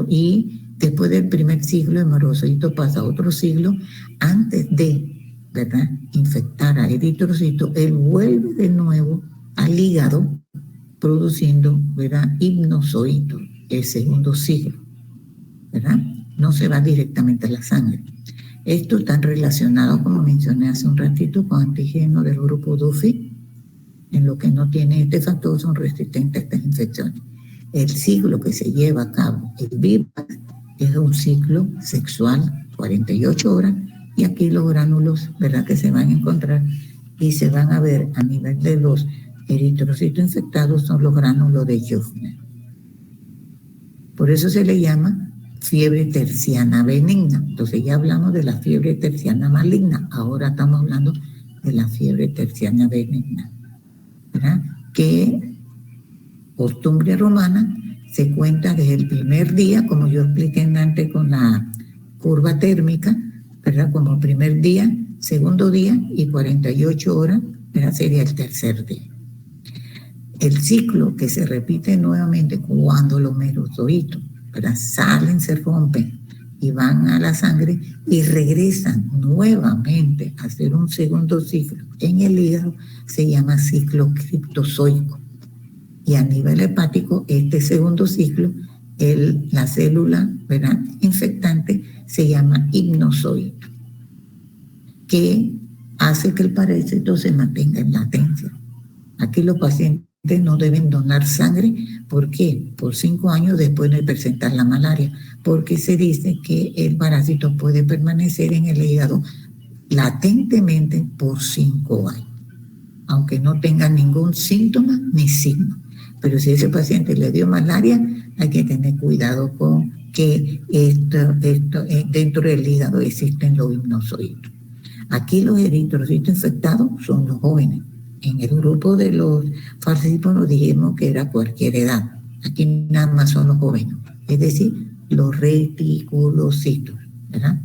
Y después del primer siglo, el merozoito pasa a otro siglo antes de ¿verdad?, infectar a eritrocitos, él vuelve de nuevo al hígado produciendo, ¿verdad?, hipnozoitos, el segundo ciclo, ¿verdad? No se va directamente a la sangre. Esto está relacionado, como mencioné hace un ratito, con antígenos del grupo Duffy. En lo que no tiene este factor son resistentes a estas infecciones. El ciclo que se lleva a cabo, el VIVAX, es un ciclo sexual, 48 horas, y aquí los gránulos, ¿verdad?, que se van a encontrar y se van a ver a nivel de los eritrocitos infectados son los gránulos de Jufner. Por eso se le llama fiebre terciana benigna. Entonces ya hablamos de la fiebre terciana maligna, ahora estamos hablando de la fiebre terciana benigna, ¿verdad?, que costumbre romana se cuenta desde el primer día, como yo expliqué antes con la curva térmica, ¿verdad?, como primer día, segundo día y 48 horas, ¿verdad?, sería el tercer día. El ciclo que se repite nuevamente cuando los merozoitos, ¿verdad?, salen, se rompen y van a la sangre y regresan nuevamente a hacer un segundo ciclo en el hígado, se llama ciclo criptozoico. Y a nivel hepático, este segundo ciclo, la célula, ¿verdad?, infectante se llama hipnozoito, que hace que el parásito se mantenga en latencia. Aquí los pacientes no deben donar sangre. ¿Por qué? Por 5 años después de presentar la malaria, porque se dice que el parásito puede permanecer en el hígado latentemente por 5 años, aunque no tenga ningún síntoma ni signo. Pero si ese paciente le dio malaria, hay que tener cuidado con que dentro del hígado existen los hipnozoitos. Aquí los eritrocitos infectados son los jóvenes. En el grupo de los falcípodos dijimos que era cualquier edad. Aquí nada más son los jóvenes, es decir, los reticulocitos, ¿verdad?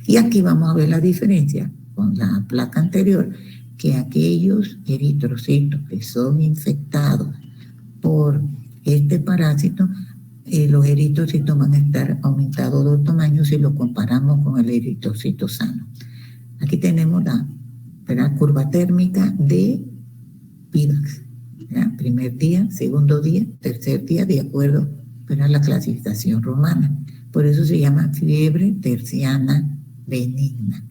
Y aquí vamos a ver la diferencia con la placa anterior, que aquellos eritrocitos que son infectados por este parásito, los eritrocitos van a estar aumentados de tamaño si lo comparamos con el eritrocito sano. Aquí tenemos la, ¿verdad?, curva térmica de VIVAX, ¿verdad?, primer día, segundo día, tercer día, de acuerdo, ¿verdad?, a la clasificación romana. Por eso se llama fiebre terciana benigna.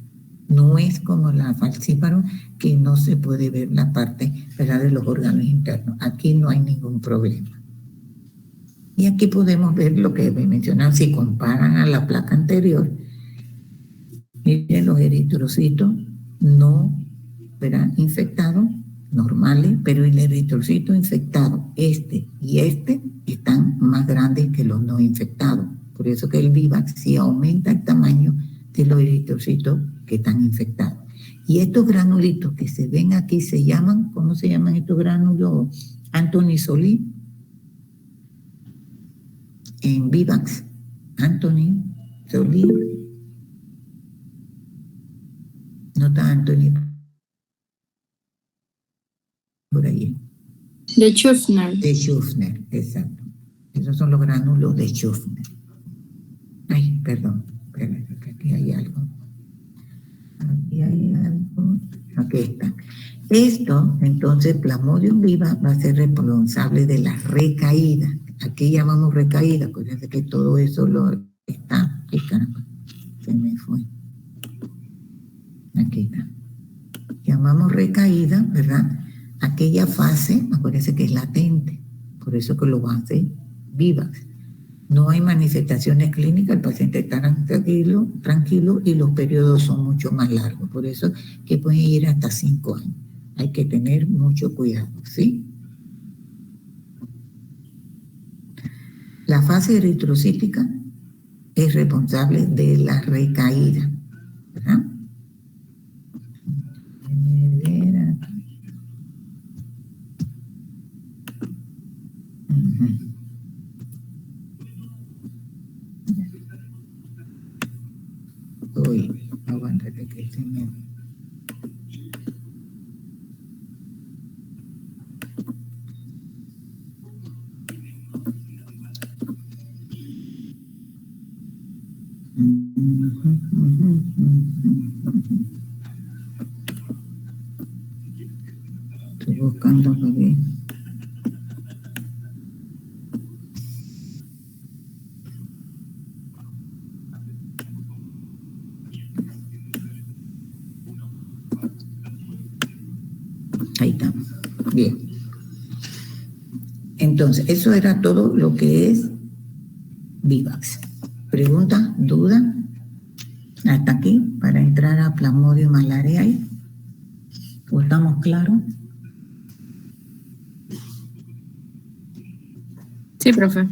No es como la falcíparo, que no se puede ver la parte, ¿verdad?, de los órganos internos. Aquí no hay ningún problema. Y aquí podemos ver lo que me mencionaron. Si comparan a la placa anterior, miren los eritrocitos no, ¿verdad?, infectados, normales, pero el eritrocito infectado, este y este, están más grandes que los no infectados. Por eso que el VIVAX sí aumenta el tamaño de los eritrocitos que están infectados. Y estos granulitos que se ven aquí se llaman, ¿cómo se llaman estos gránulos? Anthony Solí. En VIVAX, Anthony Solí. No está Anthony por ahí. De Schuffner. De Schuffner, exacto. Esos son los gránulos de Schuffner. Ay, perdón. Espérate, que aquí hay algo. Aquí hay algo. Aquí está. Esto, entonces, Plasmodium viva va a ser responsable de la recaída. Aquí llamamos recaída. Acuérdense que todo eso lo está. Ay, caramba. Se me fue. Aquí está. Llamamos recaída, ¿verdad?, aquella fase, acuérdense que es latente, por eso que lo hace VIVAX. No hay manifestaciones clínicas, el paciente está tranquilo y los periodos son mucho más largos, por eso que pueden ir hasta 5 años. Hay que tener mucho cuidado, ¿sí? La fase eritrocítica es responsable de la recaída, ¿verdad? Uy, aguántate que se me... Estoy buscando aquí. Ahí está. Bien. Entonces, eso era todo lo que es Vivax. ¿Pregunta? ¿Duda? Hasta aquí, para entrar a Plasmodium malariae. ¿O estamos claros? Sí, profe.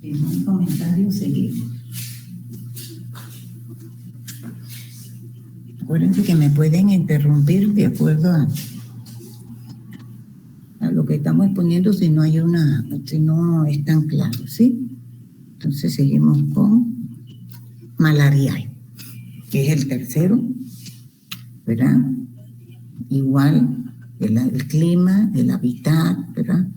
En un comentario seguimos. Acuérdense que me pueden interrumpir de acuerdo a lo que estamos exponiendo si no es tan claro, ¿sí? Entonces seguimos con malariae, que es el tercero, ¿verdad? Igual el clima, el hábitat, ¿verdad?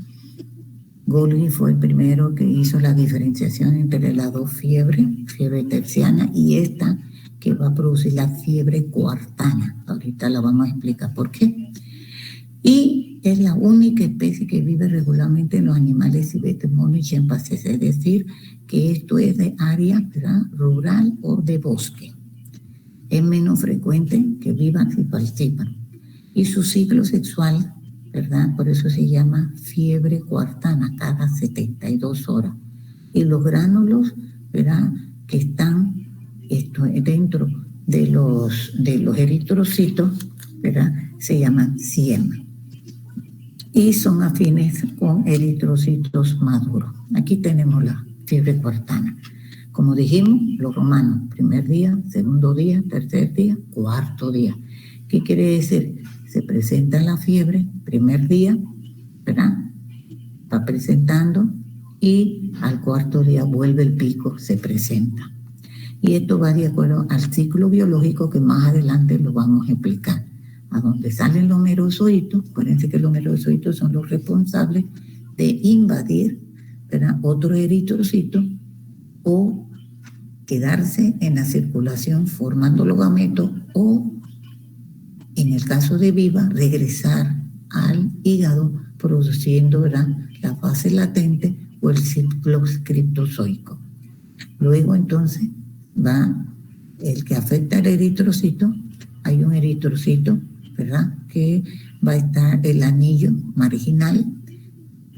Golgi fue el primero que hizo la diferenciación entre las dos fiebres, fiebre terciana y esta que va a producir la fiebre coartana. Ahorita la vamos a explicar por qué. Y es la única especie que vive regularmente en los animales civetes, monos y chimpancés, es decir, que esto es de área, ¿verdad?, rural o de bosque. Es menos frecuente que Vivax y Falciparum. Y su ciclo sexual, ¿verdad?, por eso se llama fiebre coartana, cada 72 horas. Y los gránulos, ¿verdad?, que están dentro de los eritrocitos, ¿verdad?, se llaman siema. Y son afines con eritrocitos maduros. Aquí tenemos la fiebre coartana. Como dijimos, los romanos, primer día, segundo día, tercer día, cuarto día. ¿Qué quiere decir? Se presenta la fiebre, primer día, ¿verdad? Va presentando y al cuarto día vuelve el pico, se presenta. Y esto va de acuerdo al ciclo biológico que más adelante lo vamos a explicar. A donde salen los merozoitos, acuérdense que los merozoitos son los responsables de invadir, ¿verdad?, otro eritrocito o quedarse en la circulación formando los gametos o, en el caso de Viva, regresar al hígado produciendo, ¿verdad?, la fase latente o el ciclo criptozoico. Luego entonces va el que afecta al eritrocito. Hay un eritrocito, ¿verdad?, que va a estar el anillo marginal,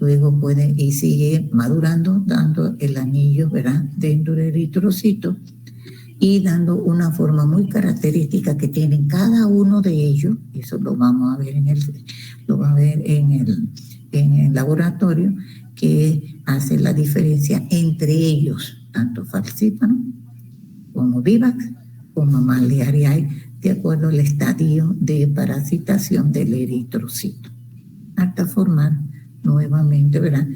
luego puede y sigue madurando, dando el anillo, ¿verdad?, dentro del eritrocito y dando una forma muy característica que tienen cada uno de ellos. Eso lo vamos a ver en el laboratorio, que hace la diferencia entre ellos, tanto Falciparum como Vivax como malariae, de acuerdo al estadio de parasitación del eritrocito, hasta formar nuevamente, ¿verdad?,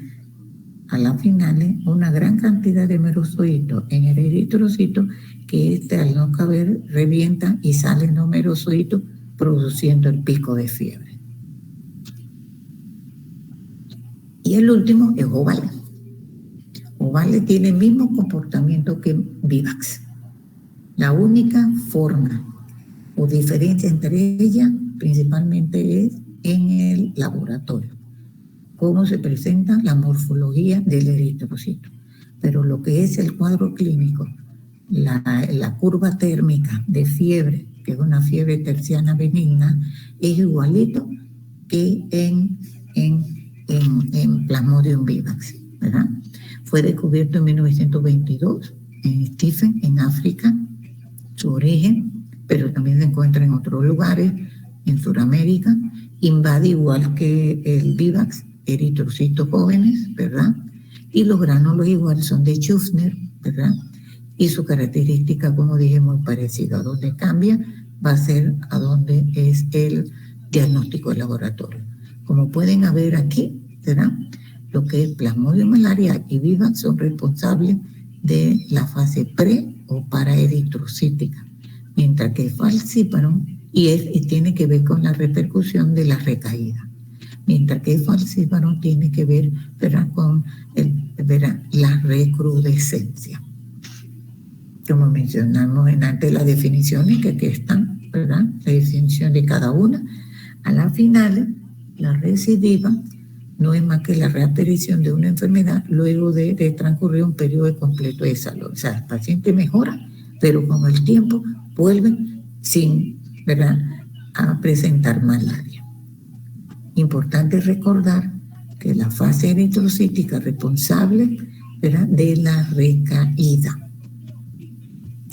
a la final una gran cantidad de merozoitos en el eritrocito que al no caber revienta y salen los merozoitos produciendo el pico de fiebre. Y el último es Ovale. Ovale tiene el mismo comportamiento que Vivax. La única forma o diferencia entre ellas principalmente es en el laboratorio, cómo se presenta la morfología del eritrocito. Pero lo que es el cuadro clínico, la curva térmica de fiebre, que es una fiebre terciana benigna, es igualito que en Plasmodium vivax, ¿verdad? Fue descubierto en 1922 en Stephen, en África, su origen, pero también se encuentra en otros lugares, en Sudamérica. Invade igual que el Vivax eritrocitos jóvenes, ¿verdad?, Y los gránulos igual son de Schussner, ¿verdad? Y su característica, como dije, muy parecida. A donde cambia va a ser a donde es el diagnóstico de laboratorio. Como pueden ver aquí, ¿verdad? Lo que es Plasmodium malaria y Vivax son responsables de la fase pre o paraeritrocítica, mientras que Falciparum y tiene que ver con la repercusión de la recaída, mientras que Falciparum tiene que ver, ¿verdad?, con la recrudescencia. Como mencionamos en antes las definiciones que aquí están, ¿verdad?, la definición de cada una. A la final, la recidiva no es más que la reaparición de una enfermedad luego de transcurrir un periodo completo de salud. O sea, el paciente mejora, pero con el tiempo vuelve sin, ¿verdad?, a presentar malaria. Importante recordar que la fase eritrocítica responsable, ¿verdad?, de la recaída.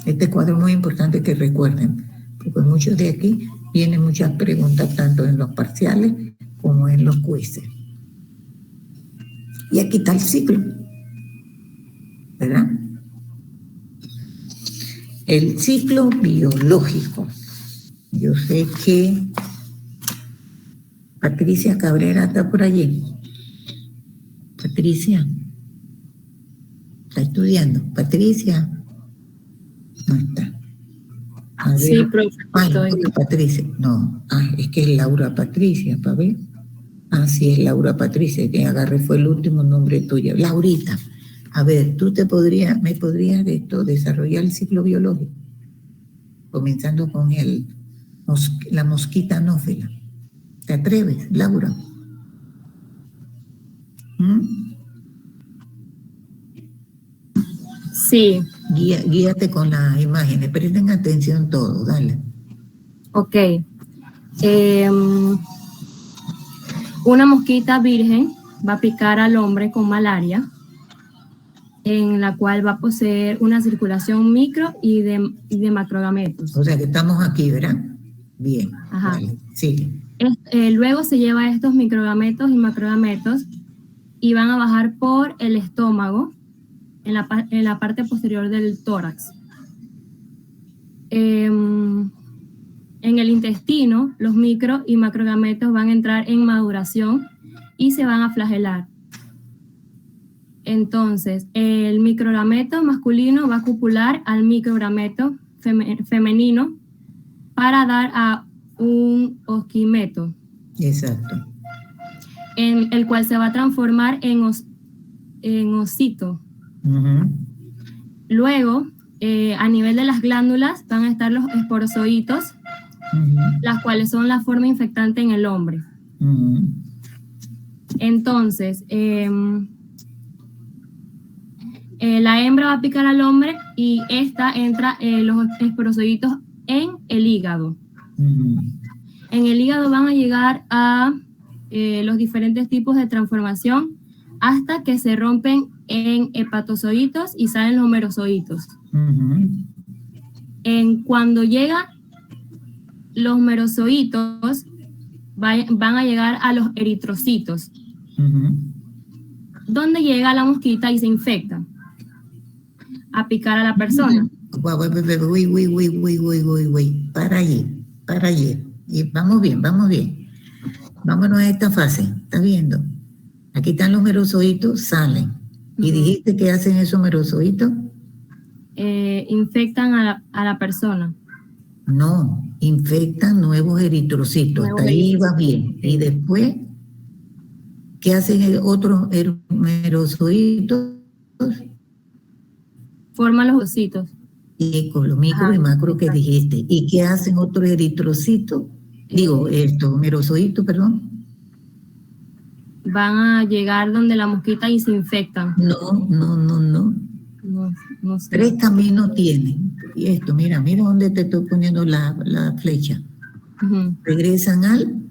Este cuadro es muy importante que recuerden, porque muchos de aquí vienen muchas preguntas tanto en los parciales como en los quizzes. Y aquí está el ciclo, ¿verdad? El ciclo biológico. Yo sé que Patricia Cabrera está por allí. Patricia, está estudiando. Patricia, no está. A ver. Sí, profe. Patricia, no, es que es Laura Patricia, para ver. Sí, es Laura Patricia, que agarré fue el último nombre tuyo. Laurita, a ver, ¿tú me podrías desarrollar el ciclo biológico? Comenzando con la mosquita anófila. ¿Te atreves, Laura? Sí. Guíate con las imágenes, presten atención todos, dale. Ok. Una mosquita virgen va a picar al hombre con malaria, en la cual va a poseer una circulación micro y de macrogametos. O sea que estamos aquí, ¿verdad? Bien. Ajá. Vale, sí. Luego se lleva estos microgametos y macrogametos y van a bajar por el estómago en la parte posterior del tórax. En el intestino, los micro y macrogametos van a entrar en maduración y se van a flagelar. Entonces, el microgameto masculino va a copular al microgameto femenino para dar a un osquimeto. Exacto. En el cual se va a transformar en osito. Luego, a nivel de las glándulas van a estar los esporozoitos, las cuales son la forma infectante en el hombre. Entonces, la hembra va a picar al hombre y esta entra los esporozoitos en el hígado. En el hígado van a llegar a los diferentes tipos de transformación hasta que se rompen en hepatozoitos y salen los merozoitos. Cuando llega los merozoitos, van a llegar a los eritrocitos, donde llega la mosquita y se infecta a picar a la persona. Para allí. Y vamos bien. Vámonos a esta fase. ¿Estás viendo? Aquí están los merozoitos, salen. ¿Y dijiste que hacen esos merozoitos? Infectan a la persona. No, infectan nuevos eritrocitos. Hasta ahí va bien. Y después, ¿qué hacen otros merozoitos? Forman los ositos. Y con los micro y macro que dijiste. ¿Y qué hacen otros eritrocitos? Merozoitos, perdón. Van a llegar donde la mosquita y se infectan. No. No sé. 3 caminos tienen. Y esto, mira dónde te estoy poniendo la flecha. Regresan al...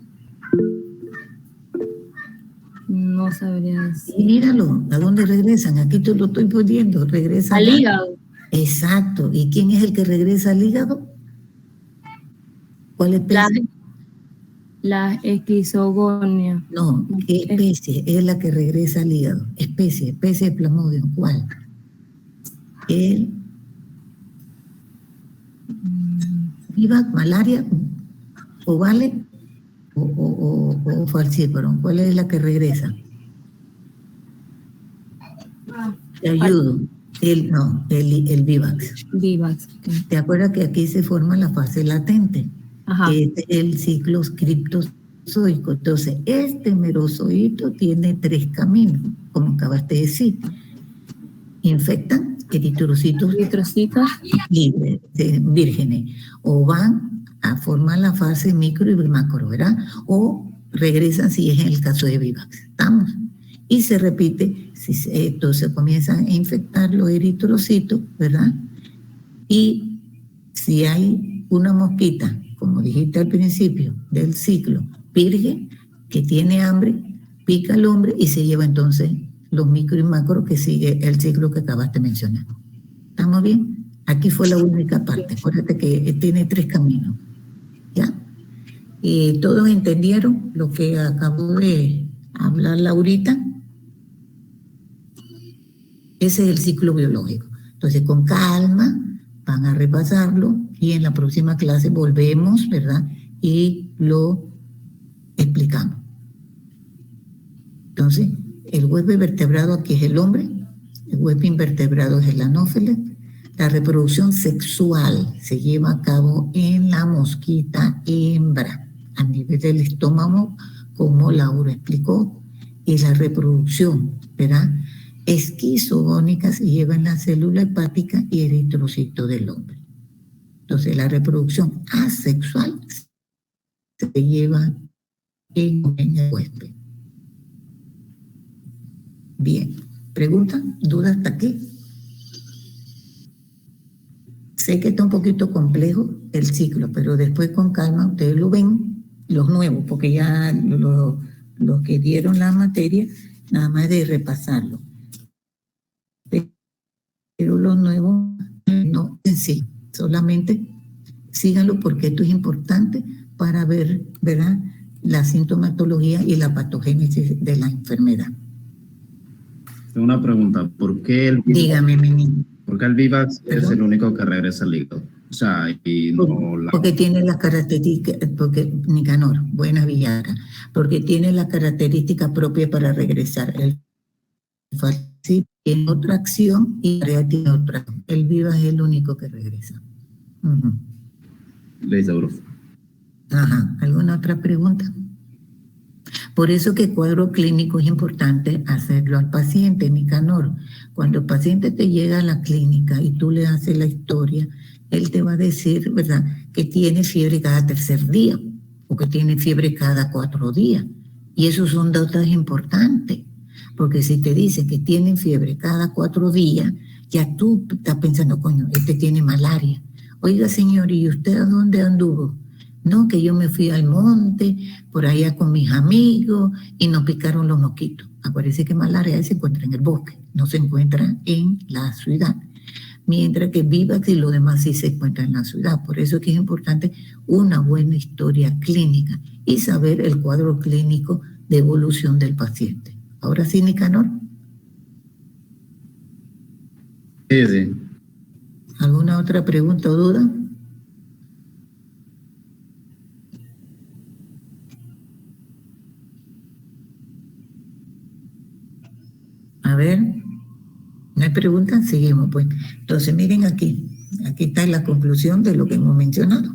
No sabría decir. Y míralo, ¿a dónde regresan? Aquí te lo estoy poniendo. Regresan al hígado. Exacto. ¿Y quién es el que regresa al hígado? ¿Cuál especie? La esquizogonia. No, ¿qué especie es la que regresa al hígado? Especie de Plasmodium, ¿cuál? El Vivax, malaria, ovale o falciparum. ¿Cuál es la que regresa? Te ayudo. El Vivax. Vivax. Okay. ¿Te acuerdas que aquí se forma la fase latente? Ajá. Que es el ciclo criptozoico. Entonces, este merozoito tiene 3 caminos, como acabaste de decir. Infectan eritrocitos libres, vírgenes, o van a formar la fase micro y macro, ¿verdad? O regresan si es en el caso de Vivax. ¿Estamos? Y se repite, entonces comienzan a infectar los eritrocitos, ¿verdad? Y si hay una mosquita, como dijiste al principio del ciclo, virgen, que tiene hambre, pica al hombre y se lleva entonces los micro y macro que sigue el ciclo que acabaste de mencionar. ¿Estamos bien? Aquí fue la única parte. Acuérdate que tiene 3 caminos. ¿Ya? ¿Todos entendieron lo que acabo de hablar Laurita? Ese es el ciclo biológico. Entonces, con calma, van a repasarlo y en la próxima clase volvemos, ¿verdad? Y lo explicamos. Entonces, el huevo vertebrado aquí es el hombre, el huevo invertebrado es el anófeles. La reproducción sexual se lleva a cabo en la mosquita hembra, a nivel del estómago, como Laura explicó, y la reproducción, ¿verdad?, esquizogónica se lleva en la célula hepática y eritrocito del hombre. Entonces, la reproducción asexual se lleva en el huésped. Bien, ¿pregunta? ¿Duda hasta aquí? Sé que está un poquito complejo el ciclo, pero después con calma ustedes lo ven, los nuevos, porque ya los que dieron la materia, nada más de repasarlo. Pero los nuevos no en sí, solamente síganlo porque esto es importante para ver, ¿verdad?, la sintomatología y la patogénesis de la enfermedad. Tengo una pregunta, ¿por qué el Dígame, mi niño. ¿Por qué el Vivax es el único que regresa al hígado? O sea, y no porque tiene las características, porque Nicanor, buena Villagra, porque tiene la característica propia para regresar. El falciparum tiene otra acción y la tiene otra. El Vivax es el único que regresa. Ajá, ¿alguna otra pregunta? Por eso que el cuadro clínico es importante hacerlo al paciente, Nicanor. Cuando el paciente te llega a la clínica y tú le haces la historia, él te va a decir, ¿verdad?, que tiene fiebre cada 3er día o que tiene fiebre cada 4 días. Y esos son datos importantes, porque si te dice que tienen fiebre cada 4 días, ya tú estás pensando, coño, este tiene malaria. Oiga, señor, ¿y usted a dónde anduvo? No, que yo me fui al monte, por allá con mis amigos, y nos picaron los mosquitos. Acuérdense que malaria se encuentra en el bosque, no se encuentra en la ciudad. Mientras que Vivax y lo demás sí se encuentra en la ciudad. Por eso es que es importante una buena historia clínica y saber el cuadro clínico de evolución del paciente. Ahora sí, Nicanor. Sí, sí. ¿Alguna otra pregunta o duda? A ver, ¿no hay preguntas? Seguimos, pues. Entonces, miren aquí. Aquí está la conclusión de lo que hemos mencionado.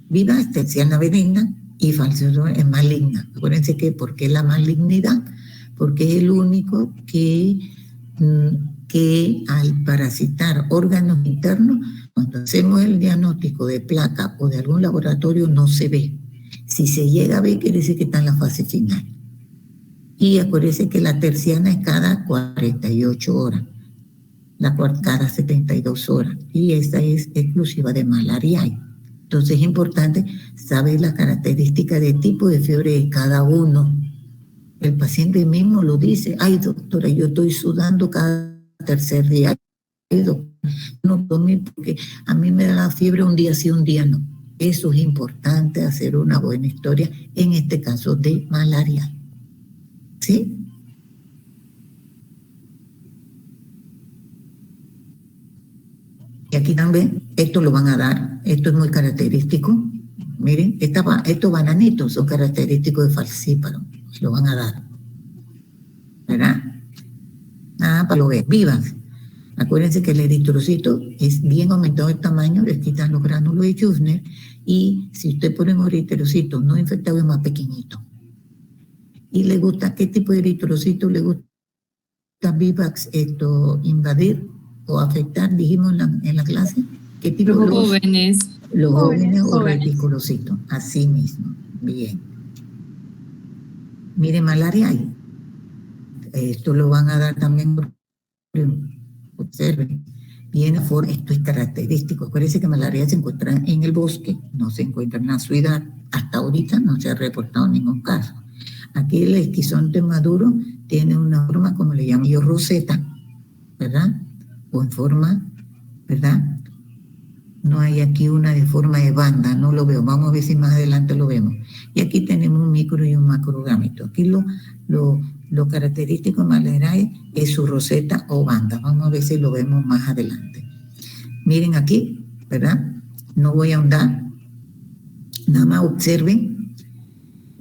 Vivax, terciana benigna y falciparum es maligna. Acuérdense que, ¿por qué la malignidad? Porque es el único que al parasitar órganos internos, cuando hacemos el diagnóstico de placa o de algún laboratorio, no se ve. Si se llega a ver, quiere decir que está en la fase final. Y acuérdense que la terciana es cada 48 horas, cada 72 horas, y esta es exclusiva de malariae. Entonces es importante saber las características de tipo de fiebre de cada uno. El paciente mismo lo dice, ay doctora, yo estoy sudando cada 3er día. Ay, doctora, no tome porque a mí me da la fiebre un día sí, un día no. Eso es importante, hacer una buena historia, en este caso de malaria. ¿Sí? Y aquí también, esto lo van a dar, esto es muy característico. Miren, estos bananitos son característicos de falcíparo, lo van a dar. ¿Verdad? Nada para lo ver, vivas. Acuérdense que el eritrocito es bien aumentado de tamaño, le quitan los gránulos de Schussner, y si usted pone un eritrocito no infectado es más pequeñito. ¿Y le gusta qué tipo de eritrocito le gusta vivax invadir o afectar? Dijimos en la clase. ¿Qué tipo? Los jóvenes. Los jóvenes o reticulocitos, así mismo. Bien. Mire, malaria hay. Esto lo van a dar también. Observen. Viene por esto es característico. Acuérdense que malaria se encuentra en el bosque, no se encuentra en la ciudad. Hasta ahorita no se ha reportado ningún caso. Aquí el esquizonte maduro tiene una forma, como le llamo yo, roseta, ¿verdad? O en forma, ¿verdad? No hay aquí una de forma de banda, no lo veo. Vamos a ver si más adelante lo vemos. Y aquí tenemos un micro y un macrogámito. Aquí lo característico de malaria es su roseta o banda. Vamos a ver si lo vemos más adelante. Miren aquí, ¿verdad? No voy a ahondar. Nada más observen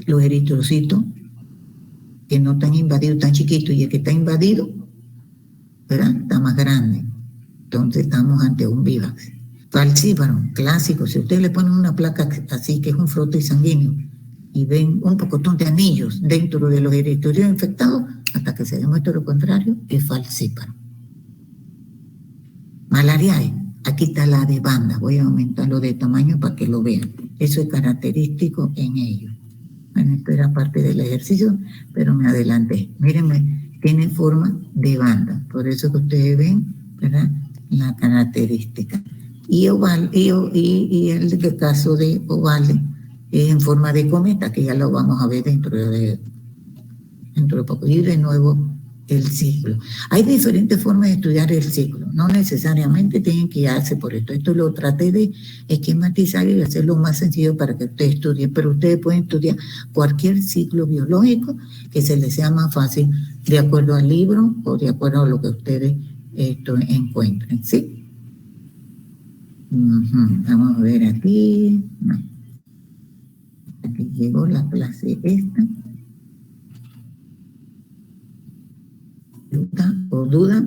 los eritrocitos que no están invadidos, tan chiquitos, y el que está invadido, ¿verdad? Está más grande. Entonces estamos ante un vivax. Falcíparo, clásico. Si ustedes le ponen una placa así, que es un frote sanguíneo, y ven un pocotón de anillos dentro de los eritrocitos infectados, hasta que se demuestre lo contrario, es falcíparo. Malariae, aquí está la de banda. Voy a aumentarlo de tamaño para que lo vean. Eso es característico en ellos. Bueno, esto era parte del ejercicio, pero me adelanté. Mírenme, tiene forma de banda. Por eso que ustedes ven, ¿verdad?, la característica. Y el caso de ovale es en forma de cometa, que ya lo vamos a ver dentro de poco. Y de nuevo, el ciclo. Hay diferentes formas de estudiar el ciclo. No necesariamente tienen que guiarse por esto. Esto lo traté de esquematizar y hacerlo más sencillo para que ustedes estudien. Pero ustedes pueden estudiar cualquier ciclo biológico que se les sea más fácil de acuerdo al libro o de acuerdo a lo que ustedes encuentren. ¿Sí? Vamos a ver aquí. No. Aquí llegó la clase esta. ¿Duda?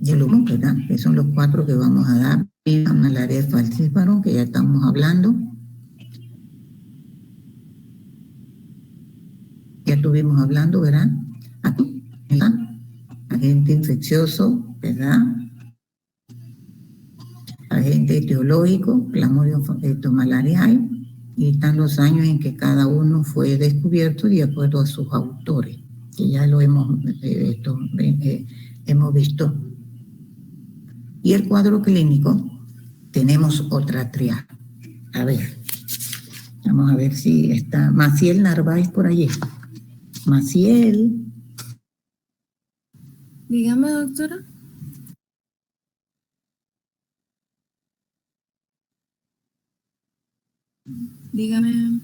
Ya lo vemos, ¿verdad? Que son los 4 que vamos a dar. Malaria falcíparo, que ya estamos hablando. Ya estuvimos hablando, ¿verdad? Aquí, ¿verdad? Agente infeccioso, ¿verdad? Agente etiológico, Plasmodium malariae, y están los años en que cada uno fue descubierto de acuerdo a sus autores, que ya lo hemos visto. Y el cuadro clínico, tenemos otra triada. A ver, vamos a ver si está Maciel Narváez por allí. Maciel. Dígame, doctora. Dígame.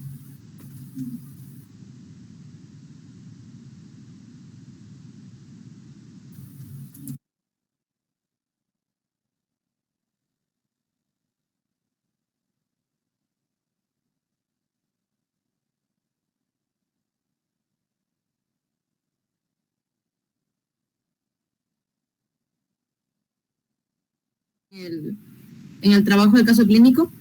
En el trabajo del caso clínico.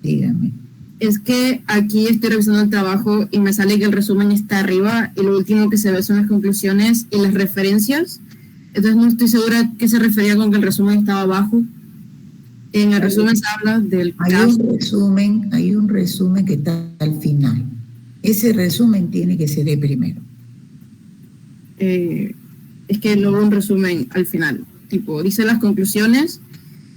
Dígame. Es que aquí estoy revisando el trabajo y me sale que el resumen está arriba y lo último que se ve son las conclusiones y las referencias. Entonces no estoy segura qué se refería con que el resumen estaba abajo. En el resumen se habla del caso. Hay un resumen que está al final. Ese resumen tiene que ser de primero. Es que luego un resumen al final. Tipo, dice las conclusiones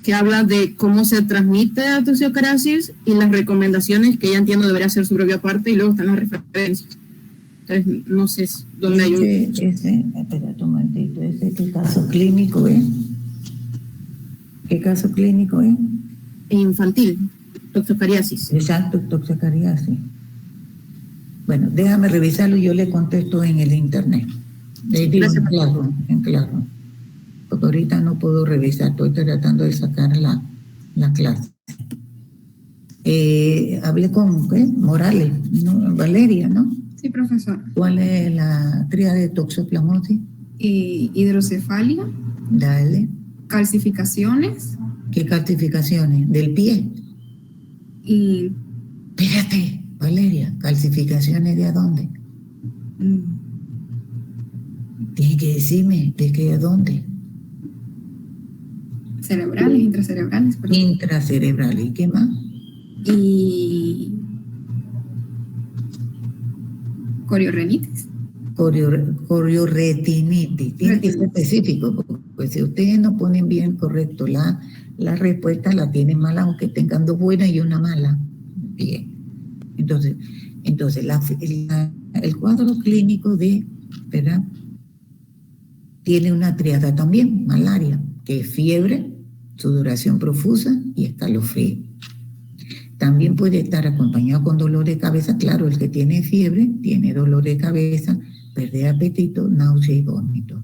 que habla de cómo se transmite la toxocariasis y las recomendaciones, que ya entiendo debería ser su propia parte, y luego están las referencias. Entonces, no sé dónde hay un... Espera un momentito, ¿qué caso clínico es? ¿Qué caso clínico es? Infantil, toxocariasis. Exacto, toxocariasis. Bueno, déjame revisarlo y yo le contesto en el internet. En claro. Porque ahorita no puedo revisar, estoy tratando de sacar la clase. Hablé con Morales, ¿no? Valeria, ¿no? Sí, profesor. ¿Cuál es la tríada de toxoplasmosis? Hidrocefalia. Dale. Calcificaciones. ¿Qué calcificaciones? ¿Del pie? Y... Espérate, Valeria, ¿calcificaciones de a dónde? Tienes que decirme de qué a dónde. Cerebrales, intracerebrales. Perdón. Intracerebrales, ¿y qué más? Y... coriorrenitis. Corioretinitis. Tiene que ser específico, pues si ustedes no ponen bien correcto la respuesta, la tienen mala, aunque tengan dos buenas y una mala. Bien. Entonces el cuadro clínico ¿verdad? Tiene una triada también, malaria, que es fiebre, sudoración profusa y escalofrío. También puede estar acompañado con dolor de cabeza. Claro, el que tiene fiebre tiene dolor de cabeza, pérdida de apetito, náusea y vómito.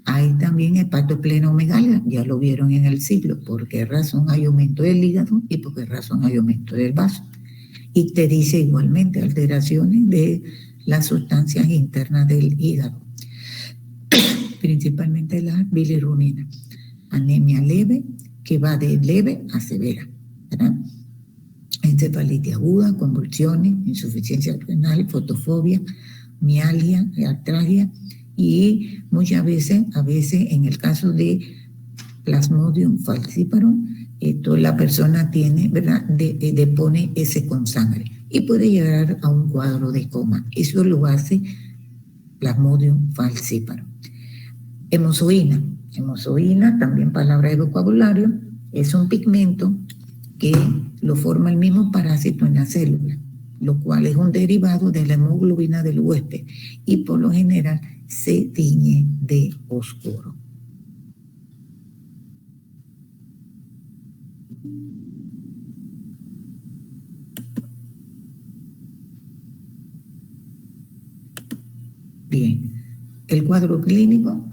Hay también hepatoplenomegalia, ya lo vieron en el ciclo, por qué razón hay aumento del hígado y por qué razón hay aumento del vaso. Y te dice igualmente alteraciones de las sustancias internas del hígado, principalmente la bilirrubina. Anemia leve, que va de leve a severa, ¿verdad? Encefalitis aguda, convulsiones, insuficiencia renal, fotofobia, mialgia, artralgia y muchas veces, en el caso de Plasmodium falciparum, la persona tiene, ¿verdad?, depone ese con sangre y puede llegar a un cuadro de coma. Eso lo hace Plasmodium falciparum. Hemozoína, también palabra de vocabulario, es un pigmento que lo forma el mismo parásito en la célula, lo cual es un derivado de la hemoglobina del huésped y por lo general se tiñe de oscuro. Bien, el cuadro clínico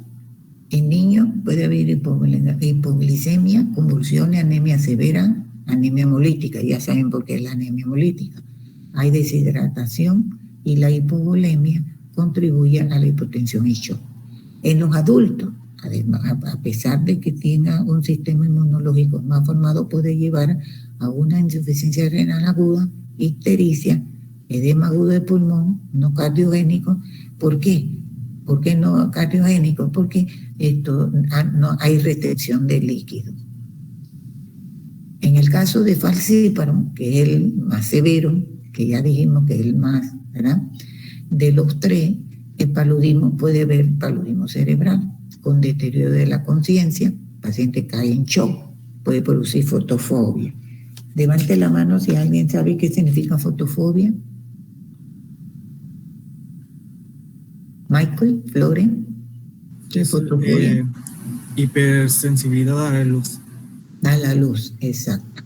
en niños puede haber hipoglicemia, convulsiones, anemia severa, anemia hemolítica, ya saben por qué es la anemia hemolítica. Hay deshidratación y la hipovolemia contribuye a la hipotensión y shock. En los adultos, además, a pesar de que tenga un sistema inmunológico más formado, puede llevar a una insuficiencia renal aguda, ictericia, edema agudo de pulmón, no cardiogénico. ¿Por qué? ¿Por qué no cardiogénico? Porque no hay retención de líquido. En el caso de falciparum, que es el más severo, que ya dijimos que es el más, ¿verdad?, de los tres, el paludismo, puede haber paludismo cerebral con deterioro de la conciencia, el paciente cae en shock, puede producir fotofobia. Levante la mano si alguien sabe qué significa fotofobia. Michael, Floren, ¿qué es fotofobia? Hipersensibilidad a la luz. A la luz, exacto.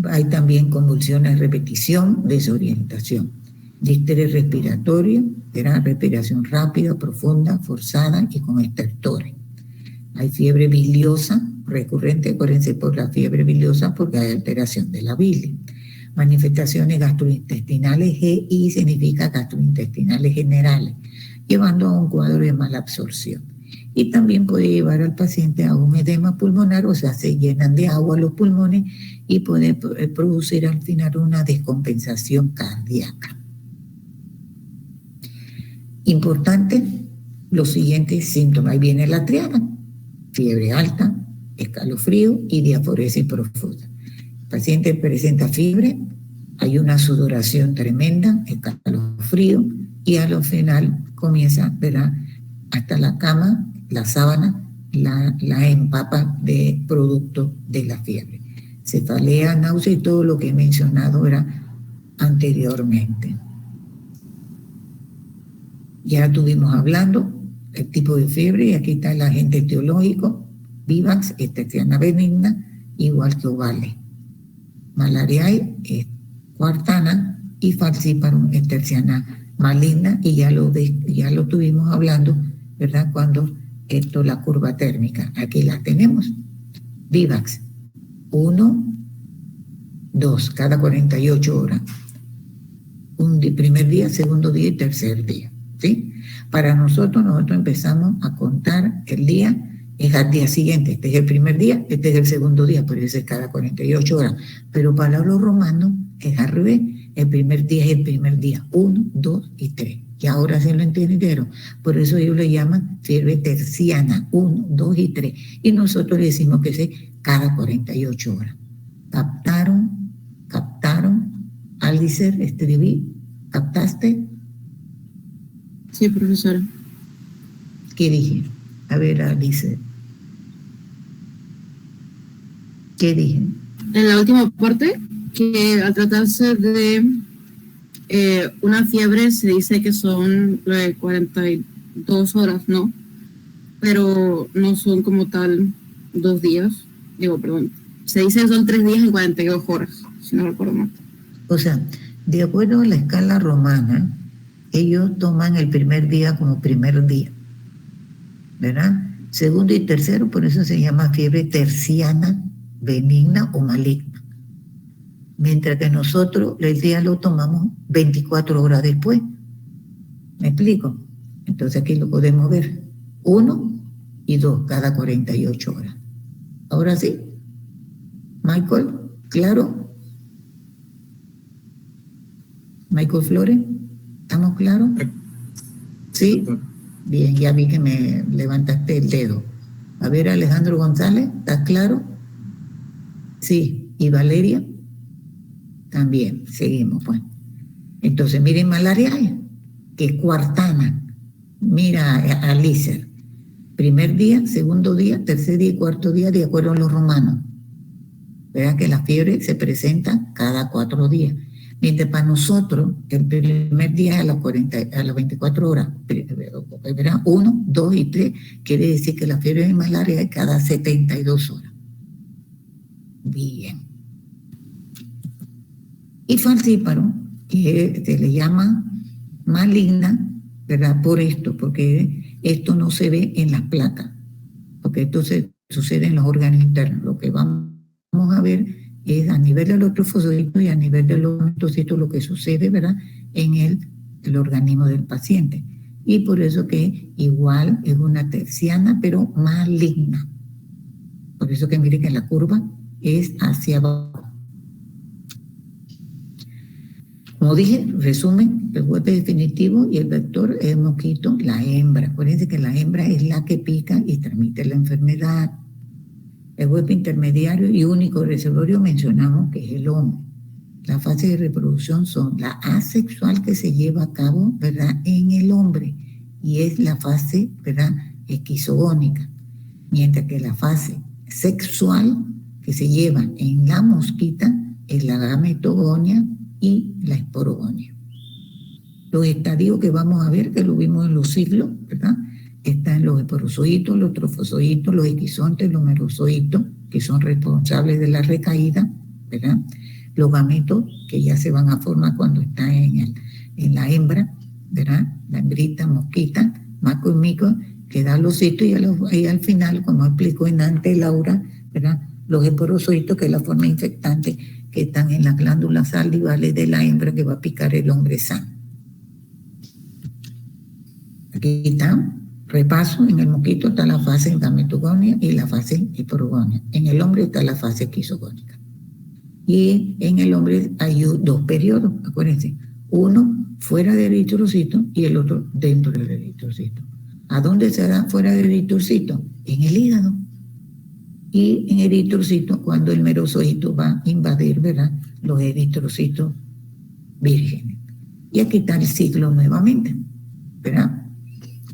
Hay también convulsiones, repetición, desorientación. Distrés respiratorio, era respiración rápida, profunda, forzada y con estertores. Hay fiebre biliosa recurrente, acuérdense por la fiebre biliosa porque hay alteración de la bilis. Manifestaciones gastrointestinales, GI significa gastrointestinales generales, llevando a un cuadro de mala absorción. Y también puede llevar al paciente a un edema pulmonar, o sea, se llenan de agua los pulmones y puede producir al final una descompensación cardíaca. Importante, los siguientes síntomas. Ahí viene la triada: fiebre alta, escalofrío y diaforesis profunda. El paciente presenta fiebre, hay una sudoración tremenda, escalofrío y al final comienza, ¿verdad?, hasta la cama, la sábana, la empapa de producto de la fiebre. Cefalea, náusea y todo lo que he mencionado era anteriormente. Ya estuvimos hablando del tipo de fiebre y aquí está el agente etiológico, Vivax, terciana benigna, igual que Ovale. Malariae, Quartana y Falciparum, terciana maligna, y ya lo estuvimos hablando, ¿verdad? Cuando la curva térmica, aquí la tenemos. Vivax, 1, 2, cada 48 horas. Primer día, segundo día y tercer día, ¿sí? Para nosotros empezamos a contar el día, es al día siguiente. Este es el primer día, este es el segundo día, por eso es cada 48 horas. Pero para los romanos es al revés. El primer día es el primer día, 1, 2 y 3. Y ahora se lo entendieron. Por eso ellos le llaman fiebre terciana, 1, 2 y 3. Y nosotros le decimos que es cada 48 horas. ¿Captaron? Alicer, escribí. ¿Captaste? Sí, profesora. ¿Qué dije? A ver, Alicer. ¿Qué dije? En la última parte, que al tratarse de una fiebre se dice que son 42 horas, ¿no? Pero no son como tal 2 días. Se dice que son 3 días en 42 horas, si no recuerdo mal. O sea, de acuerdo a la escala romana, ellos toman el primer día como primer día, ¿verdad? Segundo y tercero, por eso se llama fiebre terciana, benigna o maligna. Mientras que nosotros el día lo tomamos 24 horas después. ¿Me explico? Entonces aquí lo podemos ver. 1 y 2 cada 48 horas. Ahora sí. Michael, ¿claro? Michael Flores, ¿estamos claros? Sí. Bien, ya vi que me levantaste el dedo. A ver, Alejandro González, ¿estás claro? Sí. ¿Y Valeria? También, seguimos, pues. Entonces, miren Malariae, que es Quartana. Mira, Alicer. Primer día, segundo día, tercer día y cuarto día, de acuerdo a los romanos. Vean que la fiebre se presenta cada 4 días. Mientras para nosotros, el primer día a las 24 horas, verán, 1, 2 y 3, quiere decir que la fiebre de malaria es cada 72 horas. Bien. Y falciparum, que se le llama maligna, ¿verdad? Por esto, porque esto no se ve en las placas, porque esto sucede en los órganos internos. Lo que vamos a ver es a nivel de los trofosocitos y a nivel de los monocitos lo que sucede, ¿verdad?, en el organismo del paciente. Y por eso que igual es una terciana, pero maligna. Por eso que mire que la curva es hacia abajo. Como dije, resumen, el huésped definitivo y el vector es el mosquito, la hembra. Acuérdense que la hembra es la que pica y transmite la enfermedad. El huésped intermediario y único reservorio mencionamos que es el hombre. Las fases de reproducción son la asexual que se lleva a cabo, ¿verdad?, en el hombre, y es la fase, ¿verdad?, esquizogónica. Mientras que la fase sexual que se lleva en la mosquita es la gametogonia y la esporogonia. Los estadios que vamos a ver, que lo vimos en los siglos, ¿verdad?, están los esporozoitos, los trofozoitos, los esquizontes, los merozoitos, que son responsables de la recaída, ¿verdad? Los gametos, que ya se van a formar cuando está en la hembra, ¿verdad? La hembrita, mosquita, maco y mico, que da los citos, y al final, como explicó en antes Laura, ¿verdad?, los esporozoitos, que es la forma infectante, que están en las glándulas salivales de la hembra que va a picar el hombre sano. Aquí está. Repaso, en el mosquito está la fase gametogonia y la fase esporogonia. En el hombre está la fase esquizogónica. Y en el hombre hay 2 periodos, acuérdense. Uno fuera del eritrocito y el otro dentro del eritrocito. ¿A dónde se da fuera del eritrocito? En el hígado. Y en el eritrocito, cuando el merozoito va a invadir, ¿verdad?, los eritrocitos vírgenes. Y aquí está el ciclo nuevamente, ¿verdad?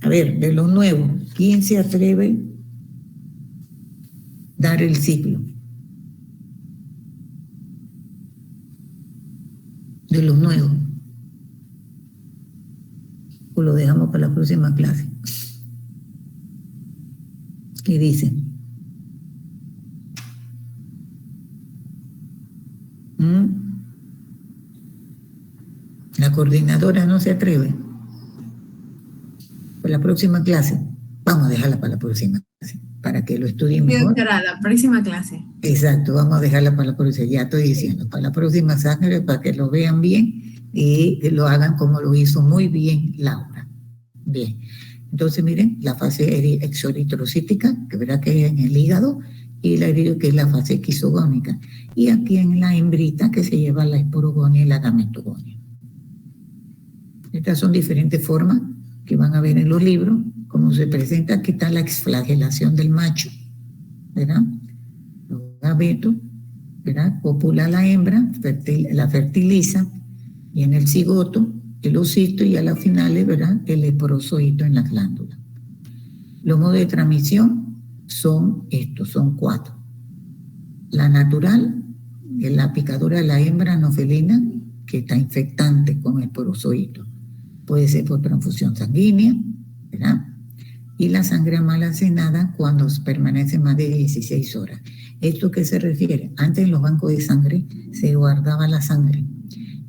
A ver, de lo nuevo, ¿quién se atreve dar el ciclo de los nuevos. O lo dejamos para la próxima clase. ¿Qué dicen? La coordinadora no se atreve. Para la próxima clase. Vamos a dejarla para la próxima clase, para que lo estudien mejor. Doctora, la próxima clase. Exacto, vamos a dejarla para la próxima, ya estoy diciendo, para la próxima sangre, para que lo vean bien y que lo hagan como lo hizo muy bien Laura. Bien, entonces miren, la fase exoeritrocítica, que verá que es en el hígado, y la que es la fase quisogónica. Y aquí en la hembrita que se lleva la esporogonia y la gametogonia. Estas son diferentes formas que van a ver en los libros, como se presenta. Aquí está la exflagelación del macho, ¿verdad? Los gametos, ¿verdad? Copula la hembra, la fertiliza, y en el cigoto, el ocisto, y a las finales, ¿verdad? El esporozoito en las glándulas. Los modos de transmisión son estos, son 4. La natural, que es la picadura de la hembra anofelina, que está infectante con esporozoito. Puede ser por transfusión sanguínea, ¿verdad? Y la sangre almacenada cuando permanece más de 16 horas. ¿Esto qué se refiere? Antes en los bancos de sangre se guardaba la sangre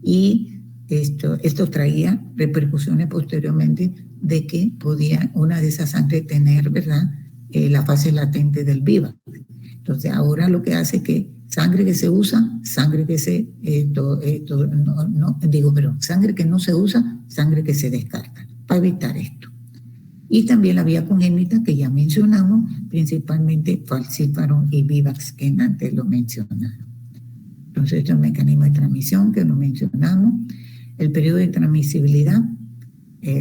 y esto traía repercusiones posteriormente de que podía una de esas sangre tener, ¿verdad?, la fase latente del VIVA. Entonces ahora lo que hace es que sangre que se usa, sangre que se, sangre que no se usa, sangre que se descarta, para evitar esto. Y también la vía congénita que ya mencionamos, principalmente falciparum y vivax, que antes lo mencionaron. Entonces, este es el mecanismo de transmisión que lo mencionamos. El periodo de transmisibilidad,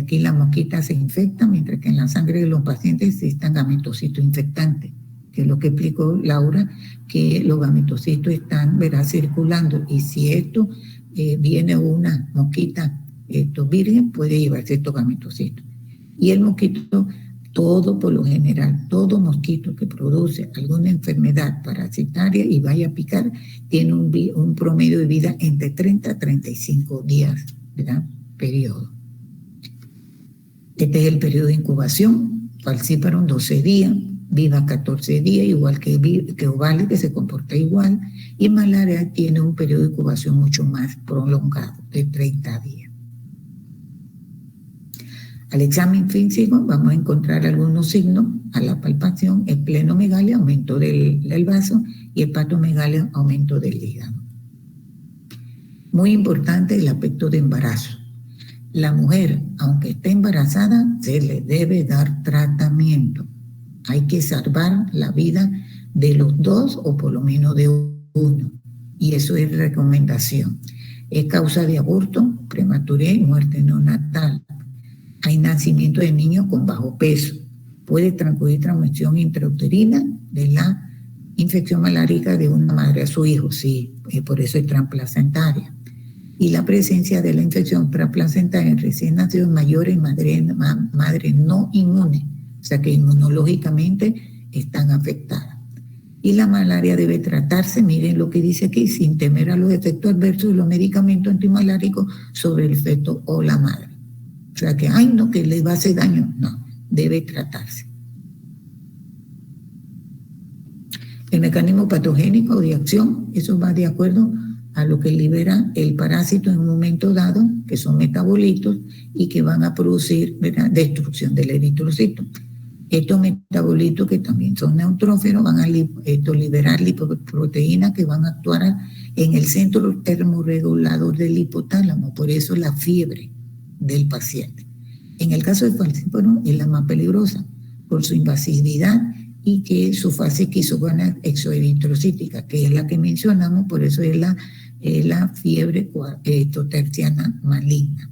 aquí la mosquita se infecta, mientras que en la sangre de los pacientes existen gametocitos infectantes, que es lo que explicó Laura, que los gametocitos están, verá, circulando, y si esto viene una mosquita virgen, puede llevarse estos gametocitos. Y el mosquito, todo por lo general, todo mosquito que produce alguna enfermedad parasitaria y vaya a picar, tiene un promedio de vida entre 30 a 35 días, ¿verdad? Periodo. Este es el periodo de incubación, falciparum 12 días, viva 14 días, igual que ovale, que se comporta igual, y malaria tiene un periodo de incubación mucho más prolongado, de 30 días. Al examen físico vamos a encontrar algunos signos a la palpación: esplenomegalia, aumento del vaso, y hepatomegalia, aumento del hígado. Muy importante el aspecto de embarazo. La mujer, aunque esté embarazada, se le debe dar tratamiento. Hay que salvar la vida de los dos o por lo menos de uno. Y eso es recomendación. Es causa de aborto, prematurez y muerte neonatal. Hay nacimiento de niños con bajo peso. Puede transcurrir transmisión intrauterina de la infección malárica de una madre a su hijo, sí, por eso es transplacentaria. Y la presencia de la infección transplacentaria en recién nacidos mayores, madres no inmunes, o sea que inmunológicamente están afectadas. Y la malaria debe tratarse, miren lo que dice aquí, sin temer a los efectos adversos de los medicamentos antimaláricos sobre el feto o la madre. O sea que, ay, no, que le va a hacer daño. No, debe tratarse. El mecanismo patogénico de acción, eso va de acuerdo a lo que libera el parásito en un momento dado, que son metabolitos y que van a producir, ¿verdad?, destrucción del eritrocito. Estos metabolitos, que también son neutrófilos, van a liberar lipoproteínas que van a actuar en el centro termorregulador del hipotálamo, por eso la fiebre del paciente. En el caso de falciparum es la más peligrosa por su invasividad y que su fase quisogónica exoeritrocítica, que es la que mencionamos, por eso es la fiebre terciana maligna.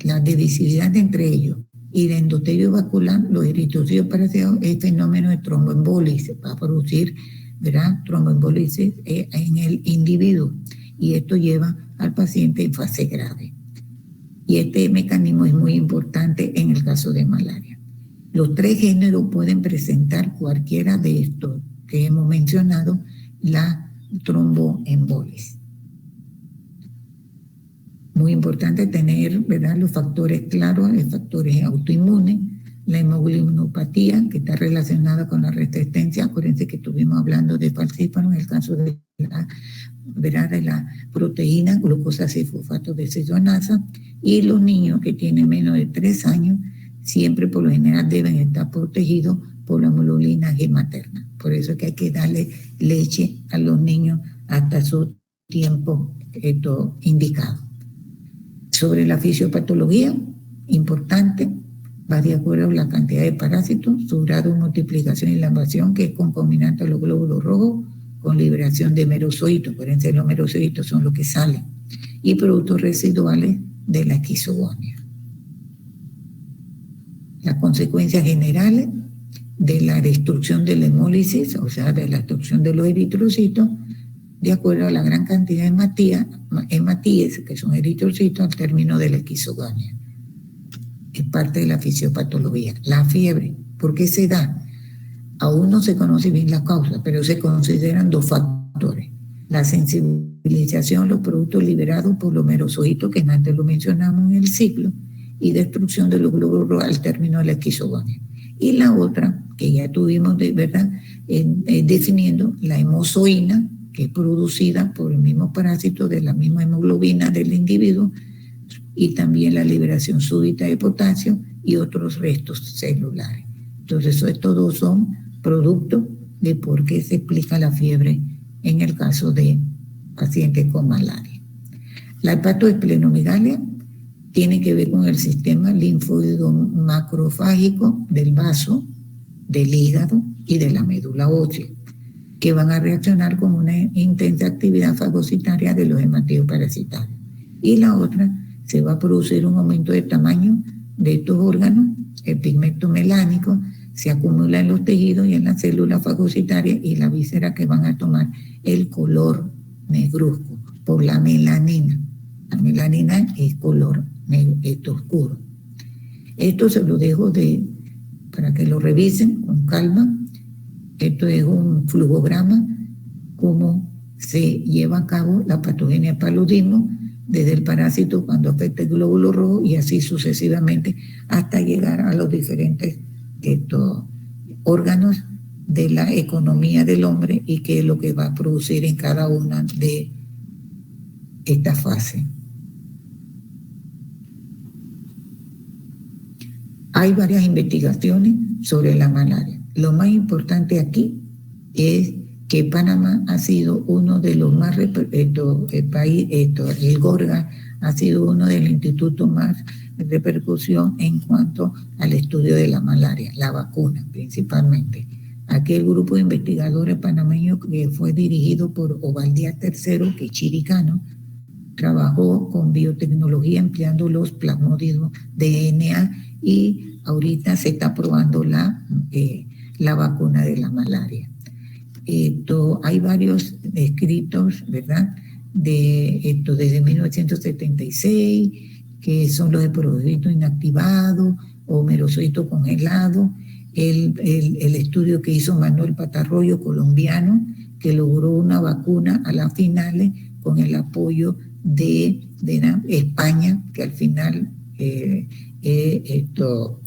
La divisibilidad entre ellos y el endotelio vascular, los eritrocitos parasitos, es fenómeno de tromboembólisis, va a producir, ¿verdad?, tromboembólisis en el individuo, y esto lleva al paciente en fase grave. Y este mecanismo es muy importante en el caso de malaria. Los 3 géneros pueden presentar cualquiera de estos que hemos mencionado, la tromboembolis. Muy importante tener, ¿verdad?, los factores claros, los factores autoinmunes, la hemoglobinopatía, que está relacionada con la resistencia. Acuérdense que estuvimos hablando de falciparum en el caso de la, ¿verdad?, de la proteína glucosa 6-fosfato desoxidonasa, y los niños que tienen menos de 3 años siempre por lo general deben estar protegidos por la hemoglobina G materna. Por eso es que hay que darle leche a los niños hasta su tiempo indicado. Sobre la fisiopatología, importante, va de acuerdo a la cantidad de parásitos, su grado de multiplicación y la invasión, que es concominante a los glóbulos rojos, con liberación de merozoitos. Acuérdense, los merozoitos son los que salen, y productos residuales de la esquizogonia. Las consecuencias generales de la destrucción de la hemólisis, o sea, de la destrucción de los eritrocitos, de acuerdo a la gran cantidad de hematíes, que son eritrocitos, al término de la esquizogonia. Es parte de la fisiopatología. La fiebre, ¿por qué se da? Aún no se conoce bien la causa, pero se consideran 2 factores. La sensibilización a los productos liberados por los merozoitos, que antes lo mencionamos en el ciclo, y destrucción de los glóbulos rojos al término de la esquizogonia. Y la otra, que ya tuvimos de verdad definiendo, la hemozoína, que es producida por el mismo parásito de la misma hemoglobina del individuo, y también la liberación súbita de potasio y otros restos celulares. Entonces, estos 2 son productos de por qué se explica la fiebre en el caso de pacientes con malaria. La hepatoesplenomegalia tiene que ver con el sistema linfóide macrofágico del vaso, del hígado y de la médula ósea, que van a reaccionar con una intensa actividad fagocitaria de los hematíos parasitarios. Y la otra, se va a producir un aumento de tamaño de estos órganos, el pigmento melánico se acumula en los tejidos y en las células fagocitarias, y la víscera, que van a tomar el color negruzco por la melanina. La melanina es color negro, oscuro. Esto se lo dejo para que lo revisen con calma. Esto es un flujograma, cómo se lleva a cabo la patogenia paludismo desde el parásito cuando afecta el glóbulo rojo, y así sucesivamente hasta llegar a los diferentes órganos de la economía del hombre, y qué es lo que va a producir en cada una de estas fases. Hay varias investigaciones sobre la malaria. Lo más importante aquí es que Panamá ha sido uno de los más, el GORGA ha sido uno de los institutos más de repercusión en cuanto al estudio de la malaria, la vacuna principalmente. Aquel grupo de investigadores panameños, que fue dirigido por Ovaldía III, que es chiricano, trabajó con biotecnología empleando los plasmódidos DNA, y ahorita se está probando la vacuna de la malaria. Hay varios escritos, ¿verdad?, desde 1976, que son los de perozoito inactivado o merozoito congelado. El estudio que hizo Manuel Patarroyo, colombiano, que logró una vacuna a las finales con el apoyo de España, que al final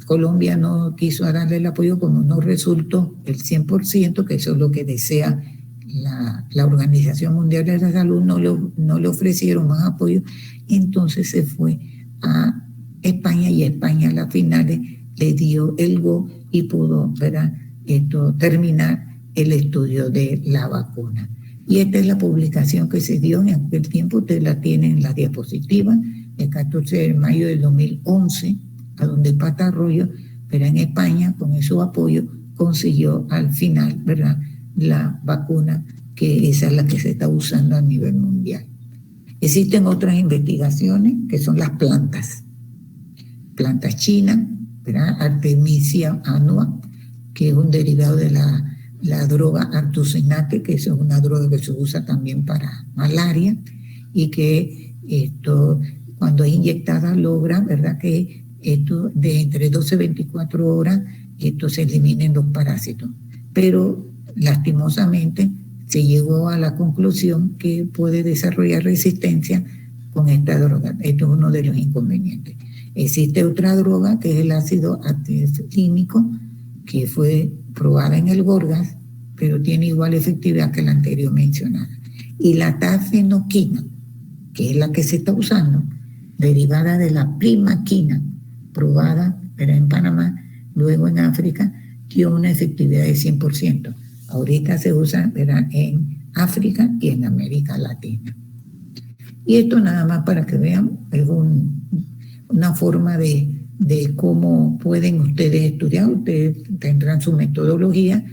Colombia no quiso darle el apoyo, como no resultó el 100%, que eso es lo que desea la Organización Mundial de la Salud, no le ofrecieron más apoyo. Entonces se fue a España, y España a las finales le dio el go y pudo, ¿verdad?, terminar el estudio de la vacuna. Y esta es la publicación que se dio en aquel tiempo. Ustedes la tienen en la diapositiva, el 14 de mayo del 2011, a donde Patarroyo, pero en España, con su apoyo, consiguió al final, ¿verdad?, la vacuna, que esa es la que se está usando a nivel mundial. Existen otras investigaciones, que son las plantas chinas, ¿verdad?, Artemisia annua, que es un derivado de la droga artesunate, que es una droga que se usa también para malaria, y que cuando es inyectada logra, ¿verdad?, que esto de entre 12 y 24 horas se eliminen los parásitos. Pero lastimosamente se llegó a la conclusión que puede desarrollar resistencia con esta droga. Esto es uno de los inconvenientes. Existe otra droga que es el ácido acetílico, que fue probada en el Gorgas, pero tiene igual efectividad que la anterior mencionada. Y la tafenoquina, que es la que se está usando, derivada de la primaquina, probada en Panamá, luego en África, dio una efectividad de 100%. Ahorita se usa, ¿verdad?, en África y en América Latina. Y esto nada más para que vean, es una forma de cómo pueden ustedes estudiar. Ustedes tendrán su metodología,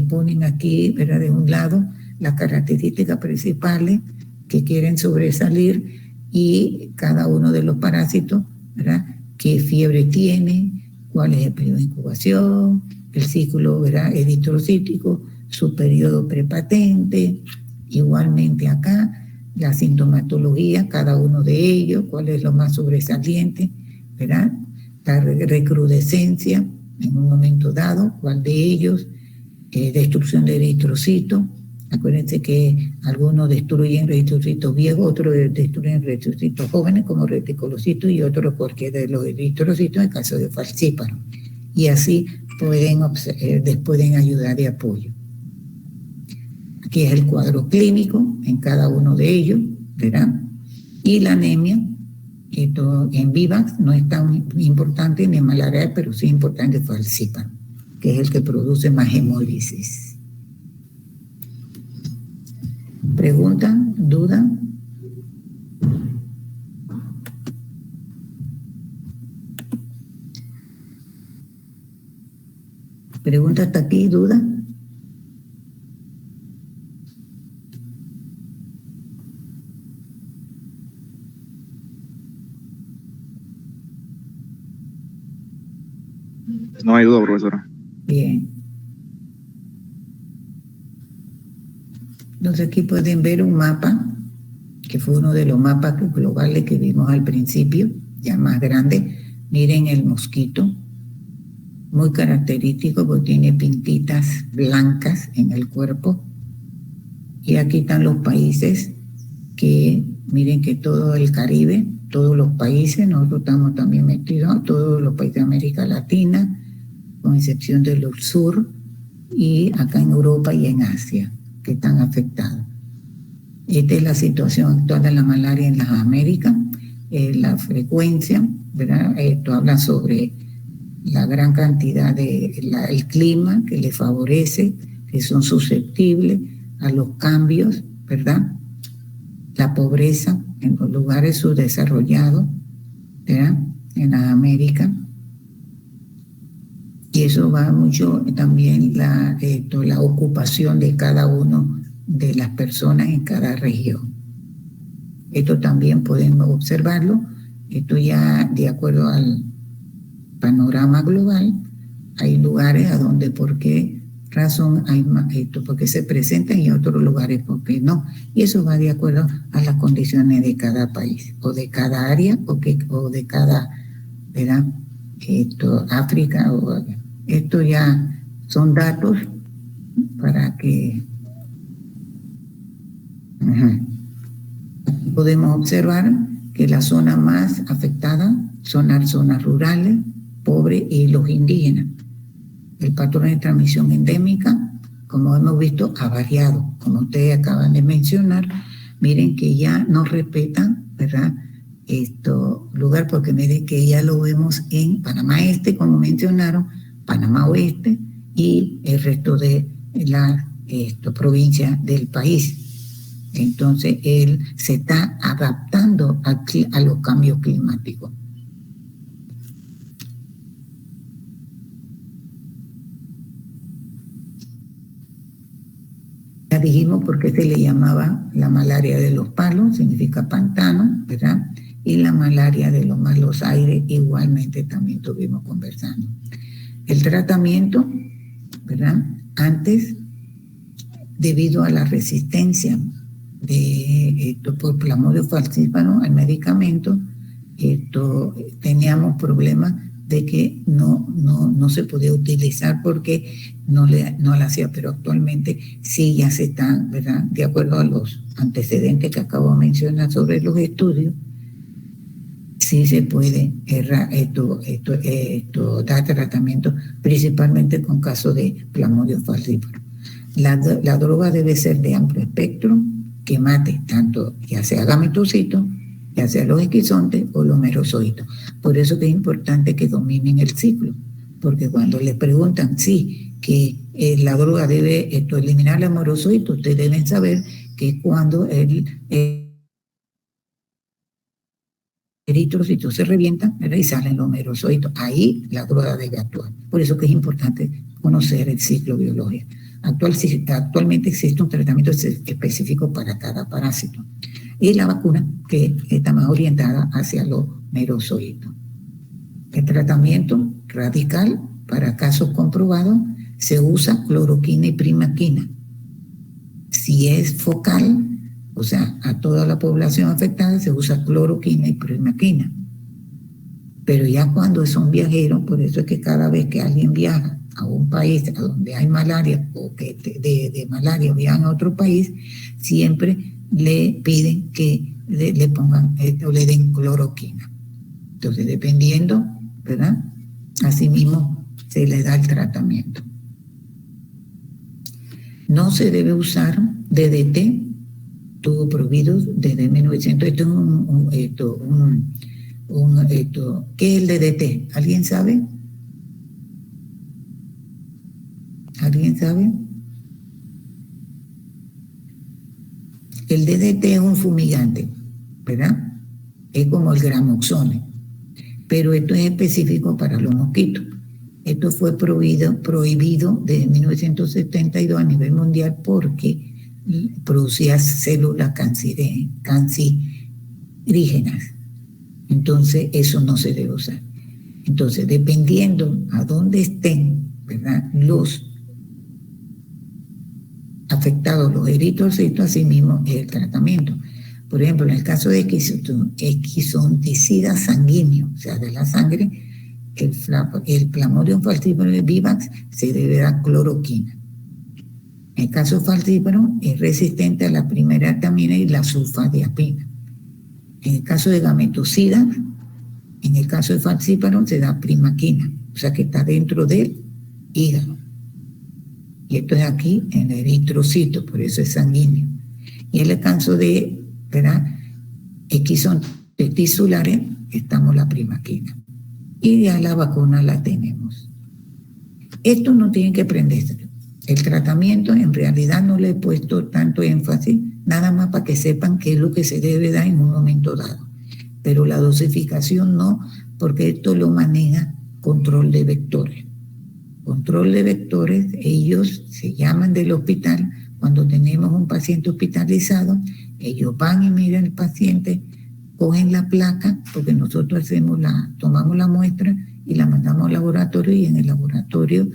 ponen aquí, ¿verdad?, de un lado las características principales que quieren sobresalir y cada uno de los parásitos, ¿verdad?, qué fiebre tiene, cuál es el periodo de incubación, el ciclo, ¿verdad?, eritrocítico, su periodo prepatente, igualmente acá, la sintomatología, cada uno de ellos, cuál es lo más sobresaliente, ¿verdad?, la recrudescencia en un momento dado, cuál de ellos, destrucción de eritrocitos. Acuérdense que algunos destruyen eritrocitos viejos, otros destruyen eritrocitos jóvenes como reticulocitos y otros porque de los eritrocitos en el caso de falcíparo. Y así pueden ayudar de apoyo. Aquí es el cuadro clínico en cada uno de ellos, ¿verdad? Y la anemia, esto en Vivax no es tan importante ni en malaria, pero sí importante en falcíparo, que es el que produce más hemólisis. ¿Pregunta? ¿Duda? ¿Pregunta hasta aquí? ¿Duda? No hay duda, profesora. Bien. Entonces aquí pueden ver un mapa, que fue uno de los mapas globales que vimos al principio, ya más grande. Miren el mosquito, muy característico porque tiene pintitas blancas en el cuerpo. Y aquí están los países que, miren que todo el Caribe, todos los países, nosotros estamos también metidos, todos los países de América Latina, con excepción del sur, y acá en Europa y en Asia, que están afectados. Esta es la situación actual de la malaria en las Américas, la frecuencia, ¿verdad? Esto habla sobre la gran cantidad el clima que les favorece, que son susceptibles a los cambios, ¿verdad? La pobreza en los lugares subdesarrollados, ¿verdad?, en las Américas. Y eso va mucho también la ocupación de cada uno de las personas en cada región. Esto también podemos observarlo. Esto ya de acuerdo al panorama global, hay lugares a donde por qué razón hay más esto, porque se presentan y otros lugares porque no. Y eso va de acuerdo a las condiciones de cada país, o de cada área, o de cada, ¿verdad?, África. Esto ya son datos para que podemos observar que la zona más afectada son las zonas rurales, pobres y los indígenas. El patrón de transmisión endémica, como hemos visto, ha variado. Como ustedes acaban de mencionar, miren que ya no respetan, ¿verdad?, lugar, porque miren que ya lo vemos en Panamá Este, como mencionaron, Panamá Oeste y el resto de la provincia del país. Entonces, él se está adaptando a los cambios climáticos. Ya dijimos por qué se le llamaba la malaria de los palos, significa pantano, ¿verdad? Y la malaria de los malos aires, igualmente también estuvimos conversando. El tratamiento, ¿verdad? Antes, debido a la resistencia por Plasmodium falciparum al medicamento, teníamos problemas de que no se podía utilizar porque no la hacía, pero actualmente sí ya se está, ¿verdad? De acuerdo a los antecedentes que acabo de mencionar sobre los estudios, sí se puede dar tratamiento, principalmente con casos de Plasmodium falciparum. La droga debe ser de amplio espectro, que mate tanto, ya sea gametocitos, ya sea los esquizontes o los merozoitos. Por eso que es importante que dominen el ciclo, porque cuando les preguntan que la droga debe eliminar los merozoitos, ustedes deben saber que es cuando el eritrocitos se revientan, ¿verdad? Y salen los merozoitos. Ahí la droga debe actuar. Por eso que es importante conocer el ciclo biológico. Actualmente existe un tratamiento específico para cada parásito. Y la vacuna que está más orientada hacia los merozoitos. El tratamiento radical para casos comprobados se usa cloroquina y primaquina. Si es focal, o sea, a toda la población afectada, se usa cloroquina y primaquina. Pero ya cuando son viajeros, por eso es que cada vez que alguien viaja a un país a donde hay malaria o que de malaria viajan a otro país, siempre le piden que le pongan o le den cloroquina. Entonces, dependiendo, ¿verdad? Asimismo, se le da el tratamiento. No se debe usar DDT, tuvo prohibido desde 1900. ¿Qué es el DDT? ¿Alguien sabe? ¿Alguien sabe? El DDT es un fumigante, ¿verdad? Es como el gramoxone, pero esto es específico para los mosquitos. Esto fue prohibido desde 1972 a nivel mundial porque producía células cancerígenas. Entonces, eso no se debe usar. Entonces, dependiendo a dónde estén, ¿verdad?, los afectados, los eritrocitos, así mismo es el tratamiento. Por ejemplo, en el caso de esquizonticida sanguíneo, o sea, de la sangre, el Plasmodium falciparum vivax se debe dar cloroquina. En el caso falciparum es resistente a la primera tamina y la sulfadiapina. En el caso de gametocida, en el caso de falciparum se da primaquina, o sea que está dentro del hígado. Y esto es aquí en el eritrocito, por eso es sanguíneo. Y en el caso de, ¿verdad?, esquizontes tisulares, estamos la primaquina. Y ya la vacuna la tenemos. Esto no tienen que aprenderse. El tratamiento en realidad no le he puesto tanto énfasis, nada más para que sepan qué es lo que se debe dar en un momento dado. Pero la dosificación no, porque esto lo maneja control de vectores. Control de vectores, ellos se llaman del hospital. Cuando tenemos un paciente hospitalizado, ellos van y miran al paciente, cogen la placa, porque nosotros tomamos la muestra y la mandamos al laboratorio, y en el laboratorio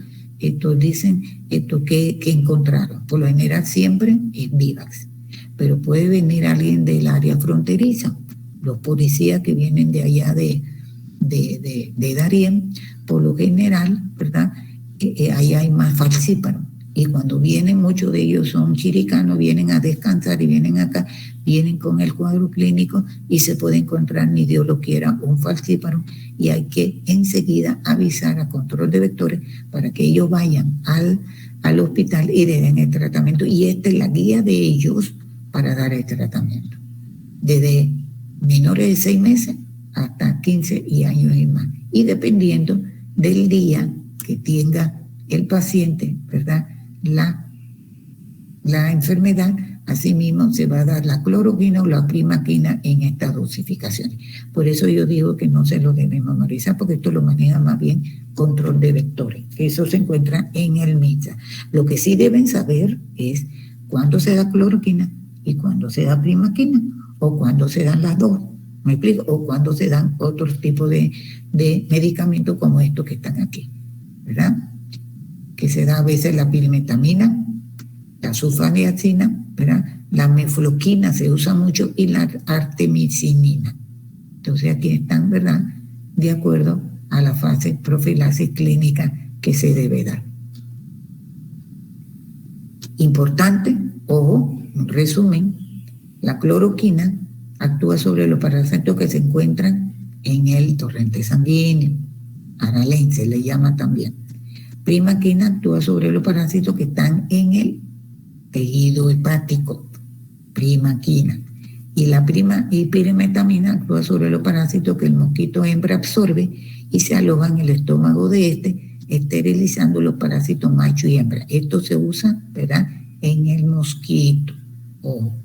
dicen que encontraron. Por lo general siempre es Vivax, pero puede venir alguien del área fronteriza, los policías que vienen de allá de Darién, por lo general, ¿verdad?, ahí hay más falciparum. Y cuando vienen, muchos de ellos son chiricanos, vienen a descansar y vienen acá, vienen con el cuadro clínico y se puede encontrar, ni Dios lo quiera, un falciparum, y hay que enseguida avisar a control de vectores para que ellos vayan al hospital y den el tratamiento. Y esta es la guía de ellos para dar el tratamiento. Desde menores de 6 meses hasta 15 años y más. Y dependiendo del día que tenga el paciente, ¿verdad?, la enfermedad, asimismo se va a dar la cloroquina o la primaquina en estas dosificaciones. Por eso yo digo que no se lo deben memorizar, porque esto lo maneja más bien control de vectores, que eso se encuentra en el MISA. Lo que sí deben saber es cuándo se da cloroquina y cuándo se da primaquina, o cuándo se dan las dos, ¿me explico? O cuándo se dan otros tipos de medicamentos como estos que están aquí, ¿verdad? Que se da a veces la pirimetamina, la sulfadiazina, ¿verdad?, la mefloquina se usa mucho, y la artemisinina. Entonces aquí están, ¿verdad?, de acuerdo a la fase profilaxis clínica que se debe dar. Importante, ojo, un resumen, la cloroquina actúa sobre los parásitos que se encuentran en el torrente sanguíneo, Aralen se le llama también. Primaquina actúa sobre los parásitos que están en el tejido hepático, primaquina. Y la pirimetamina actúa sobre los parásitos que el mosquito hembra absorbe y se aloja en el estómago de este, esterilizando los parásitos macho y hembra. Esto se usa, ¿verdad?, en el mosquito. Ojo.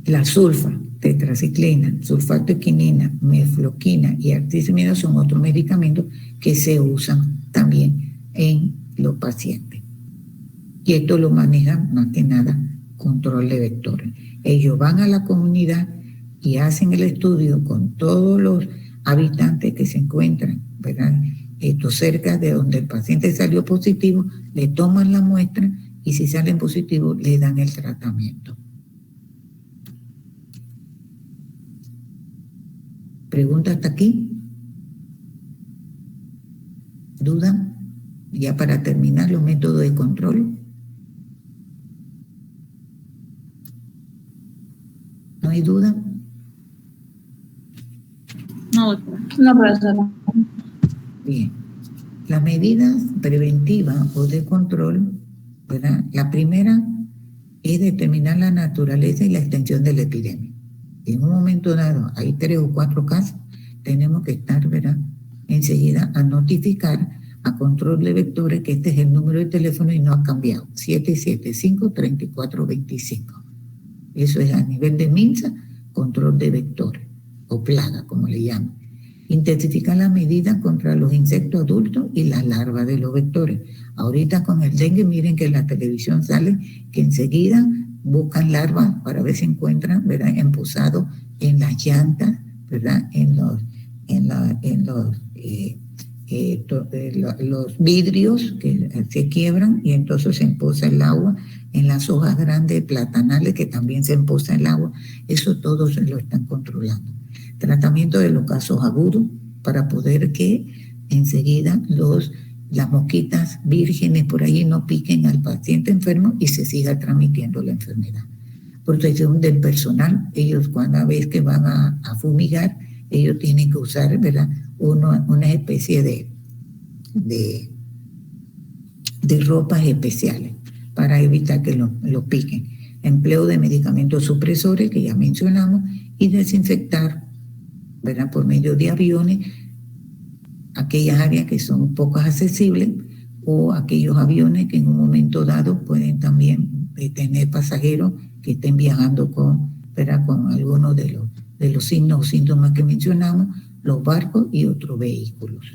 La sulfa, tetraciclina, sulfatoquinina, mefloquina y artemisida son otros medicamentos que se usan también en los pacientes. Y esto lo manejan más que nada control de vectores. Ellos van a la comunidad y hacen el estudio con todos los habitantes que se encuentran, ¿verdad?, cerca de donde el paciente salió positivo, le toman la muestra y si salen positivos le dan el tratamiento. ¿Pregunta hasta aquí? ¿Duda? Ya para terminar, los métodos de control. ¿No hay duda? No, profesora. Bien. Las medidas preventivas o de control, ¿verdad? La primera es determinar la naturaleza y la extensión de la epidemia. Si en un momento dado hay 3 o 4 casos, tenemos que estar, ¿verdad?, enseguida a notificar a control de vectores que este es el número de teléfono y no ha cambiado, 775-3425. Eso es a nivel de MINSA, control de vectores, o plaga, como le llaman. Intensificar las medidas contra los insectos adultos y las larvas de los vectores. Ahorita con el dengue, miren que en la televisión sale que enseguida buscan larvas para ver si encuentran, ¿verdad?, emposados en las llantas, ¿verdad?, en los vidrios que se quiebran y entonces se empoza el agua, en las hojas grandes platanales que también se empoza el agua. Eso todo se lo están controlando. Tratamiento de los casos agudos para poder que enseguida las mosquitas vírgenes por ahí no piquen al paciente enfermo y se siga transmitiendo la enfermedad. Protección del personal. Ellos cada vez que van a fumigar, ellos tienen que usar, ¿verdad?, una especie de ropas especiales para evitar que los piquen. Empleo de medicamentos supresores, que ya mencionamos, y desinfectar, ¿verdad?, por medio de aviones aquellas áreas que son poco accesibles o aquellos aviones que en un momento dado pueden también tener pasajeros que estén viajando con algunos de los signos o síntomas que mencionamos, los barcos y otros vehículos.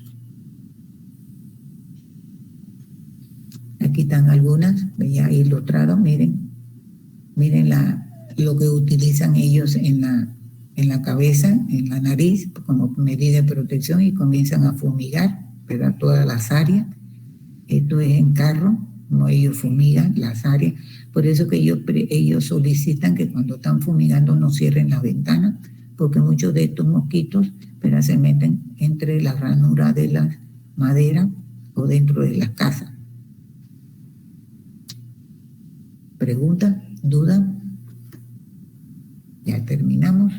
Aquí están algunas, ya ilustradas, miren lo que utilizan ellos en la cabeza, en la nariz, como medida de protección y comienzan a fumigar, ¿verdad?, todas las áreas. Esto es en carro, no, ellos fumigan las áreas. Por eso que ellos solicitan que cuando están fumigando no cierren las ventanas, porque muchos de estos mosquitos, ¿verdad?, se meten entre las ranuras de las maderas o dentro de las casas. ¿Pregunta? ¿Duda? Ya terminamos.